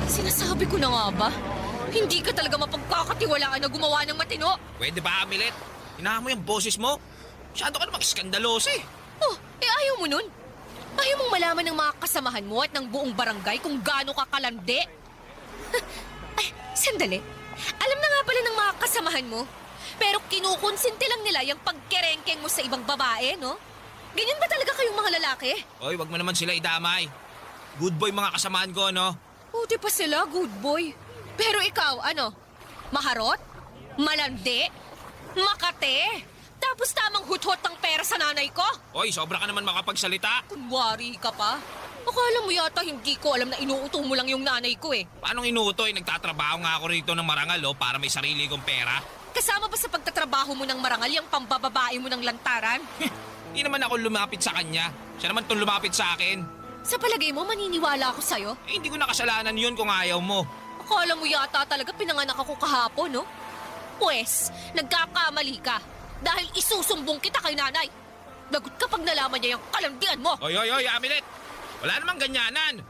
Sinasabi ko na nga ba? Hindi ka talaga mapagkakatiwalaan na gumawa ng matino. Pwede ba, Amilet? Hinahan mo yung boses mo? Masyado ka namang skandaloso eh. Oh, ayaw mo nun. Ayaw mong malaman ng mga kasamahan mo at ng buong barangay kung gaano ka kalandi. Ay, sandali. Alam na nga pala ng mga kasamahan mo. Pero kinukonsinti lang nila yung pagkerengkeng mo sa ibang babae, no? Ganyan ba talaga kayong mga lalaki? Oy, wag mo naman sila idamay. Good boy mga kasamaan ko, no? Buti pa sila, good boy. Pero ikaw, ano? Maharot? Malandi? Makate? Tapos tamang huthot ng pera sa nanay ko? Oy, sobra ka naman makapagsalita. Kunwari ka pa? Akala mo yata hindi ko alam na inuuto mo lang yung nanay ko eh. Paano inuutoy? Nagtatrabaho nga ako rito ng marangal, oh, para may sarili kong pera. Kasama ba sa pagtatrabaho mo ng marangal yung pambababae mo ng lantaran? Hindi naman ako lumapit sa kanya. Siya naman itong lumapit sa akin. Sa palagay mo, maniniwala ako sa'yo? Eh, hindi ko nakasalanan yun kung ayaw mo. Akala mo yata talaga pinanganak ako kahapon, no? Pwes, nagkakamali ka. Dahil isusumbong kita kay nanay. Lagot kapag nalaman niya yung kalandian mo. Oy, Amilet! Wala namang ganyanan!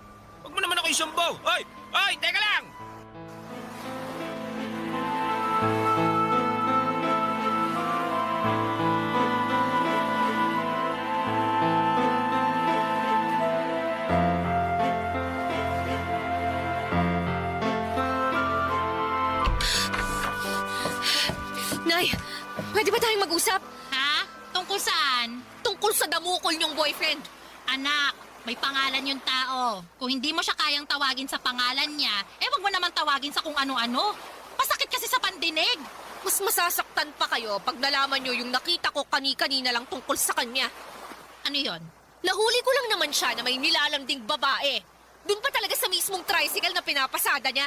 Huwag mo naman ako isumbong! Oy! Oy! Teka lang! Nay, pwede ba tayong mag-usap? Ha? Tungkol saan? Tungkol sa damukol niyong boyfriend. Anak, may pangalan yung tao. Kung hindi mo siya kayang tawagin sa pangalan niya, wag mo naman tawagin sa kung ano-ano. Masakit kasi sa pandinig. Mas masasaktan pa kayo pag nalaman niyo yung nakita ko kani-kanina lang tungkol sa kanya. Ano yon? Nahuli ko lang naman siya na may nilalanding babae. Doon pa talaga sa mismong tricycle na pinapasada niya.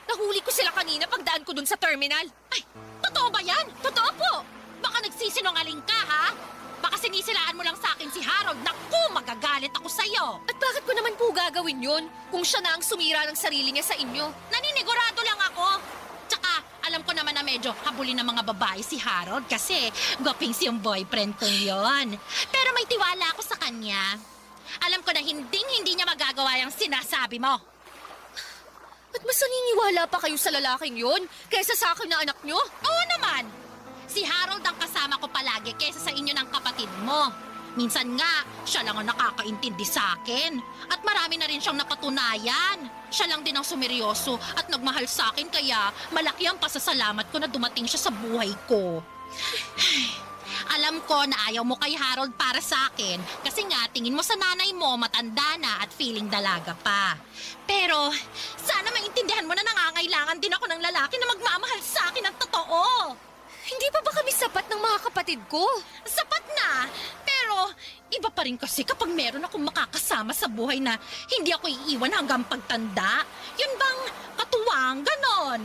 Nahuli ko sila kanina pagdaan ko doon sa terminal. Ay, totoo ba yan? Totoo po. Baka nagsisinungaling ka, ha? Baka sinisilaan mo lang sa akin si Harold. Naku, magagalit ako sa'yo. At bakit ko naman po gagawin yun kung siya na ang sumira ng sarili niya sa inyo? Naninigurado lang ako. Tsaka, alam ko naman na medyo habulin ng mga babae si Harold kasi gwapings yung boyfriend ko yon. Pero may tiwala ako sa kanya. Alam ko na hindi niya magagawa yung sinasabi mo. At mas naniniwala pa kayo sa lalaking yun kaysa sa akin na anak nyo? Oo naman. Si Harold ang kasama ko palagi kaysa sa inyo ng kapatid mo. Minsan nga, siya lang ang nakakaintindi sa akin. At marami na rin siyang napatunayan. Siya lang din ang sumeryoso at nagmahal sa akin kaya malaki ang pasasalamat ko na dumating siya sa buhay ko. Alam ko na ayaw mo kay Harold para sa akin kasi nga tingin mo sa nanay mo matanda na at feeling dalaga pa. Pero sana maintindihan mo na nangangailangan din ako ng lalaki na magmamahal sa akin ng totoo. Hindi pa ba kami sapat ng mga kapatid ko? Sapat na, pero iba pa rin kasi kapag meron akong makakasama sa buhay na hindi ako iiwan hanggang pagtanda. Yun bang katuwang ganon?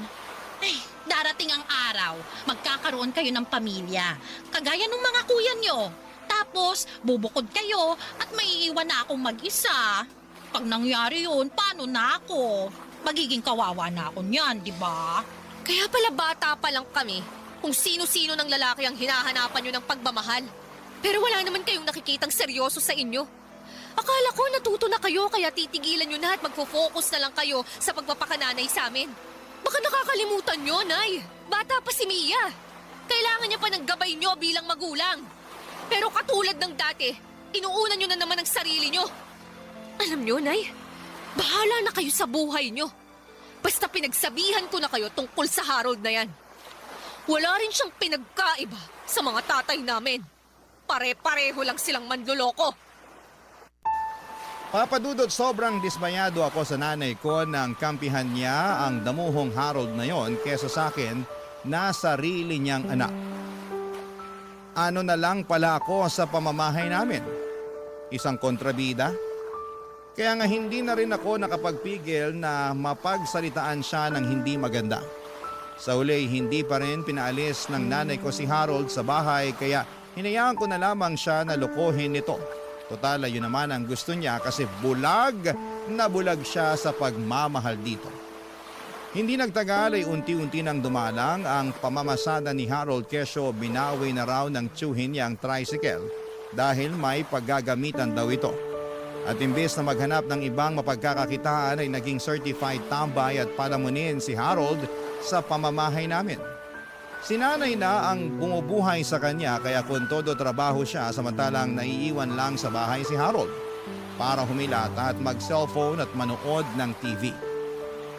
Ay, darating ang araw, magkakaroon kayo ng pamilya. Kagaya ng mga kuya nyo. Tapos, bubukod kayo at may iwan na akong mag-isa. Pag nangyari yun, paano na ako? Magiging kawawa na ako niyan, di ba? Kaya pala bata pa lang kami kung sino-sino ng lalaki ang hinahanapan nyo ng pagmamahal. Pero wala naman kayong nakikitang seryoso sa inyo. Akala ko natuto na kayo kaya titigilan nyo na at magfo-focus na lang kayo sa pagpapakananay sa amin. Baka nakakalimutan nyo, Nay. Bata pa si Mia. Kailangan niya pa ng gabay nyo bilang magulang. Pero katulad ng dati, inuuna nyo na naman ang sarili nyo. Alam nyo, Nay, bahala na kayo sa buhay nyo. Basta pinagsabihan ko na kayo tungkol sa Harold na yan. Wala rin siyang pinagkaiba sa mga tatay namin. Pare-pareho lang silang manloloko. Papa Dudut, sobrang dismayado ako sa nanay ko nang kampihan niya ang damuhong Harold na yon kesa sa akin na sarili niyang anak. Ano na lang pala ako sa pamamahay namin? Isang kontrabida? Kaya nga hindi na rin ako nakapagpigil na mapagsalitaan siya ng hindi maganda. Sa uli, hindi pa rin pinaalis ng nanay ko si Harold sa bahay kaya hinayaan ko na lamang siya na lokohin nito. Total, yun naman ang gusto niya kasi bulag na bulag siya sa pagmamahal dito. Hindi nagtagal ay unti-unti nang dumalang ang pamamasada ni Harold kesyo binawi na raw ng tiyuhin niyang tricycle dahil may paggagamitan daw ito. At imbes na maghanap ng ibang mapagkakakitaan ay naging certified tambay at palamunin si Harold sa pamamahay namin. Si nanay na ang bumubuhay sa kanya kaya kung todo trabaho siya samantalang naiiwan lang sa bahay si Harold para humilata at mag-cellphone at manood ng TV.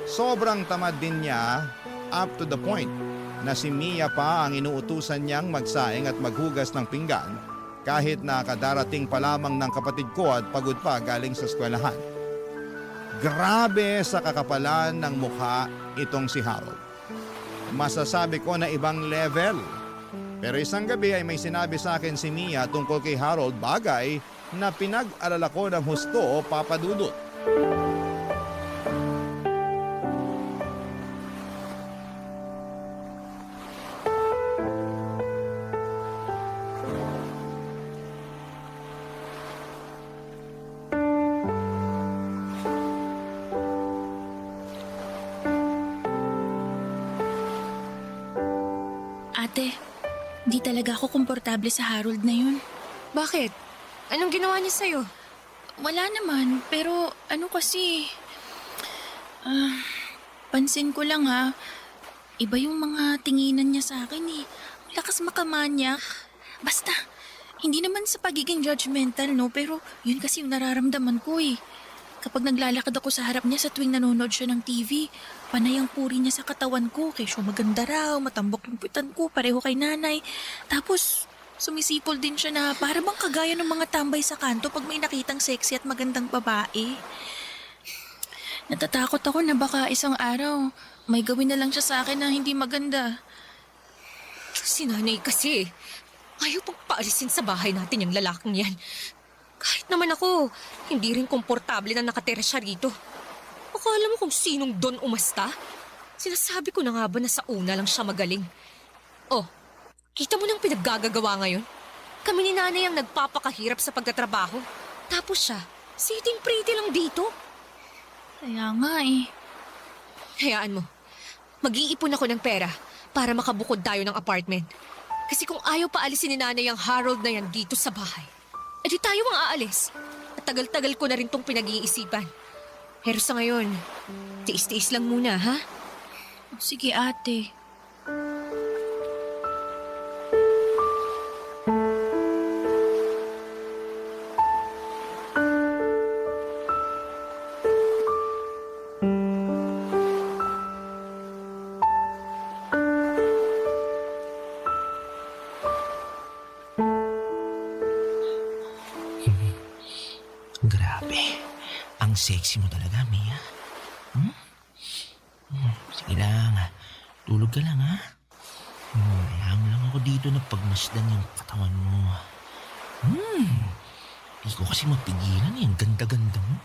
Sobrang tamad din niya up to the point na si Mia pa ang inuutusan niyang magsaing at maghugas ng pinggan kahit na kadarating pa lamang ng kapatid ko at pagod pa galing sa eskwelahan. Grabe sa kakapalan ng mukha itong si Harold. Masasabi ko na ibang level. Pero isang gabi ay may sinabi sa akin si Mia tungkol kay Harold, bagay na pinag-alala ko ng husto, Papa Dudut. Ate, di talaga ako komportable sa Harold na yun. Bakit? Anong ginawa niya sa'yo? Wala naman, pero ano kasi... pansin ko lang ha, iba yung mga tinginan niya sa akin eh. Lakas makamanyak. Basta, hindi naman sa pagiging judgmental no, pero yun kasi yung nararamdaman ko eh. Kapag naglalakad ako sa harap niya sa tuwing nanonood siya ng TV, panay ang puri niya sa katawan ko. Kesyo maganda raw, matambok yung puwitan ko, pareho kay nanay. Tapos, sumisipol din siya na para bang kagaya ng mga tambay sa kanto pag may nakitang sexy at magandang babae. Natatakot ako na baka isang araw, may gawin na lang siya sa akin na hindi maganda. Si nanay kasi, ayaw pang paalisin sa bahay natin yung lalaking yan. Kahit naman ako, hindi rin komportable na nakatira siya rito. Akala mo kung sinong Don umasta? Sinasabi ko na nga ba na sa una lang siya magaling? Oh, kita mo nang pinaggagawa ngayon? Kami ni nanay ang nagpapakahirap sa pagtatrabaho. Tapos siya, sitting pretty lang dito. Kaya nga eh. Hayaan mo, mag-iipon ako ng pera para makabukod tayo ng apartment. Kasi kung ayaw pa alisin ni nanay ang Harold na yan dito sa bahay, edi tayo ang aalis. At tagal-tagal ko na rin tong pinag-iisipan. Pero sa ngayon, tiis-tiis lang muna, ha? Sige ate. Grabe. Ang sexy mo talaga, Mia. Sige lang. Tulog ka lang, ha? Hayaan lang ako dito na pagmasdan yung katawan mo. Di ko kasi mapigilan eh. Ang ganda-ganda mo.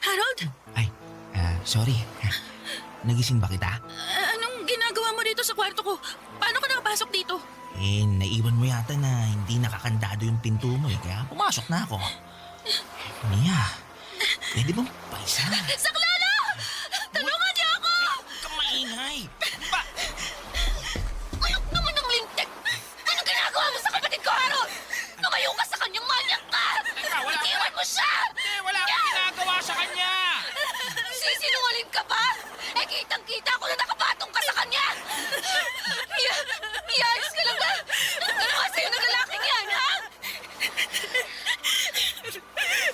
Harold! Ay, sorry. Nagising ba kita? Anong ginagawa mo dito sa kwarto ko? Paano ka nakapasok dito? Naiwan mo yata na hindi nakakandado yung pinto mo eh. Kaya pumasok na ako. Mia, pwede bang paisa? Saklolo! Tulungan niyo ako! Sinungaling ka ba? Eh, kitang-kita ko na nakapatong ka sa kanya! Iyayos ka lang ba? Ano nga sa'yo ng lalaking yan, ha?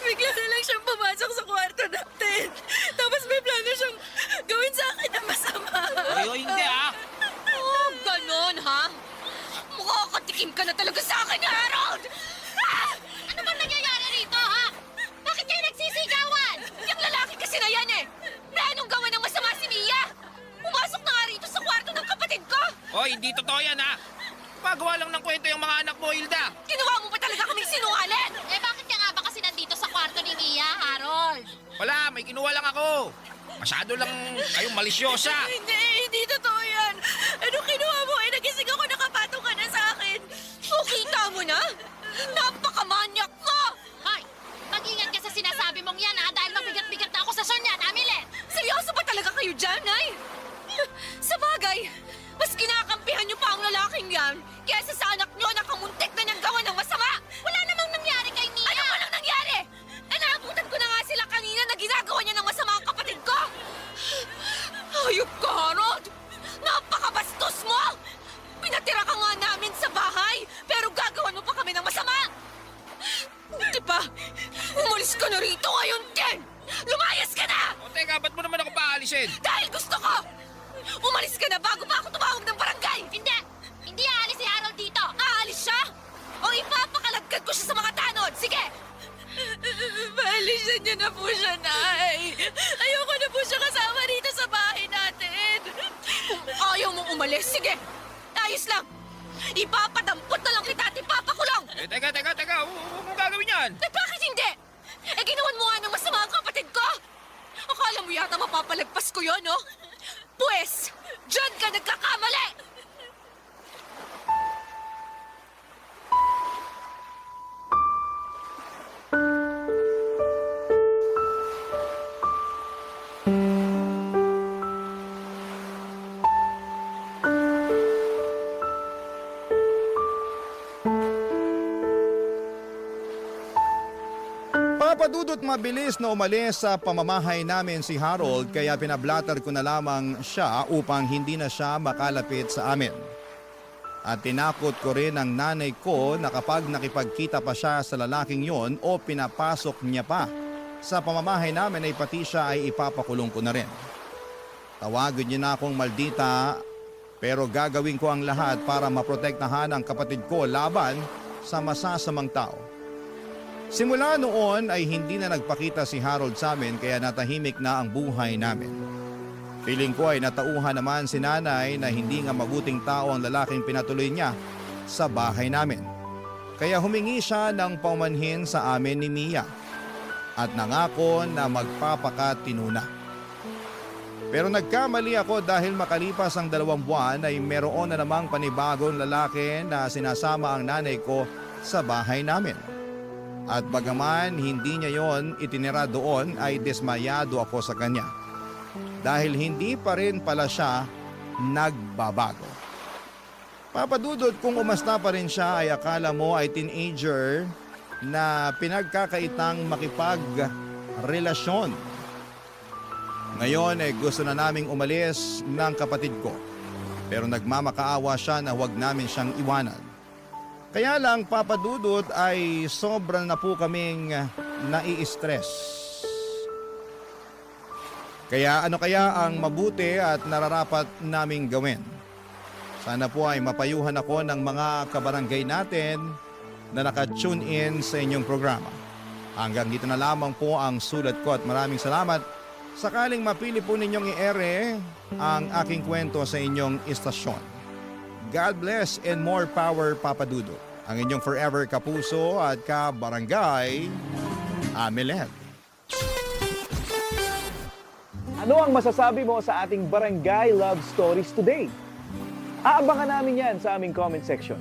Bigla na lang siyang pumasok sa kwarto natin. Tapos may plano siyang gawin sa akin na masama. Ay, hindi ah. Oh, ganon, ha? Makakatikim ka na talaga sa akin, Harold! Ah! Ano bang nangyayari rito, ha? Bakit kayo nagsisigawan? Yung lalaki kasi na yan eh! Planong gawa ng masama si Mia! Pumasok na nga rito sa kwarto ng kapatid ko! Hoy, hindi totoo yan ha. Pagawa lang ng kwento yung mga anak mo, Hilda. Ginawa mo ba talaga kaming sinungaling? Eh bakit ka nga ba kasi nandito sa kwarto ni Mia, Harold? Wala, may kinuha lang ako. Masyado lang kayong malisyosa. Hindi totoo yan. Ano kinuha mo? Eh, nagising ako, nakapatong ka na sa akin. O, kita mo na? Napakamanyak ka! Hoy, mag-ingat ka sa sinasabi mong yan, ha? Dahil mabigat-bigat na ako sa sonyan, Amilet! Seryoso ba talaga kayo dyan, Nay? Sa bagay, mas kinakampihan niyo pa ang lalaking yan kaysa sa anak niyo na kamuntik na niyang gawa ng masama! Wala namang nangyari kay Mia! Ano walang nangyari? Naabutan ko na nga sila kanina na ginagawa niya ng masama ang kapatid ko! Hayop ka, Harold! Napakabastos mo! Pinatira ka nga namin sa bahay, pero gagawan mo pa kami ng masama! Di ba? Umalis ka na rito ngayon, Ken! Lumayas ka na! O teka, ba't mo naman ako paalisin? Dahil gusto ko! Umalis ka na bago pa ako tumawag ng barangay! Hindi! Hindi aalis si Harold dito! Aalis siya? O ipapakalagkad ko siya sa mga tanod! Sige! Paalisan niyo na po siya, Nay. Ayoko na po siya kasama dito sa bahay natin. Kung ayaw mong umalis, sige! Ayos lang! Ipapadampot na lang kita at ipapakulong! Eh, teka. Huwag mong gagawin yan. Eh bakit hindi? Eh ginawan mo nga ng masama ang kapatid ko! Akala mo yata mapapalagpas ko yun, no? Pues, dyan ka nagkakamali! Papadudot mabilis na umalis sa pamamahay namin si Harold kaya pinablatter ko na lamang siya upang hindi na siya makalapit sa amin. At tinakot ko rin ang nanay ko na kapag nakipagkita pa siya sa lalaking yon o pinapasok niya pa sa pamamahay namin ay pati siya ay ipapakulong ko na rin. Tawagin niyo na akong maldita pero gagawin ko ang lahat para maprotektahan ang kapatid ko laban sa masasamang tao. Simula noon ay hindi na nagpakita si Harold sa amin kaya natahimik na ang buhay namin. Feeling ko ay natauhan naman si nanay na hindi nga mabuting tao ang lalaking pinatuloy niya sa bahay namin. Kaya humingi siya ng paumanhin sa amin ni Mia at nangako na magpapakatino na. Pero nagkamali ako dahil makalipas ang 2 buwan ay meron na namang panibagong lalaki na sinasama ang nanay ko sa bahay namin. At bagaman hindi niya yon itinira doon ay dismayado ako sa kanya. Dahil hindi pa rin pala siya nagbabago. Papadudot kung umasta pa rin siya ay akala mo ay teenager na pinagkakaitang makipagrelasyon. Ngayon ay gusto na naming umalis ng kapatid ko. Pero nagmamakaawa siya na huwag namin siyang iwanan. Kaya lang papadudot ay sobrang na po kaming nai-stress. Kaya ano kaya ang mabuti at nararapat naming gawin? Sana po ay mapayuhan ako ng mga kabarangay natin na naka-tune in sa inyong programa. Hanggang dito na lamang po ang sulat ko at maraming salamat. Sakaling mapili po ninyong i-ere ang aking kwento sa inyong istasyon. God bless and more power, Papa Dudo. Ang inyong forever kapuso at kabarangay, Amilet. Ano ang masasabi mo sa ating Barangay Love Stories today? Aabangan namin yan sa aming comment section.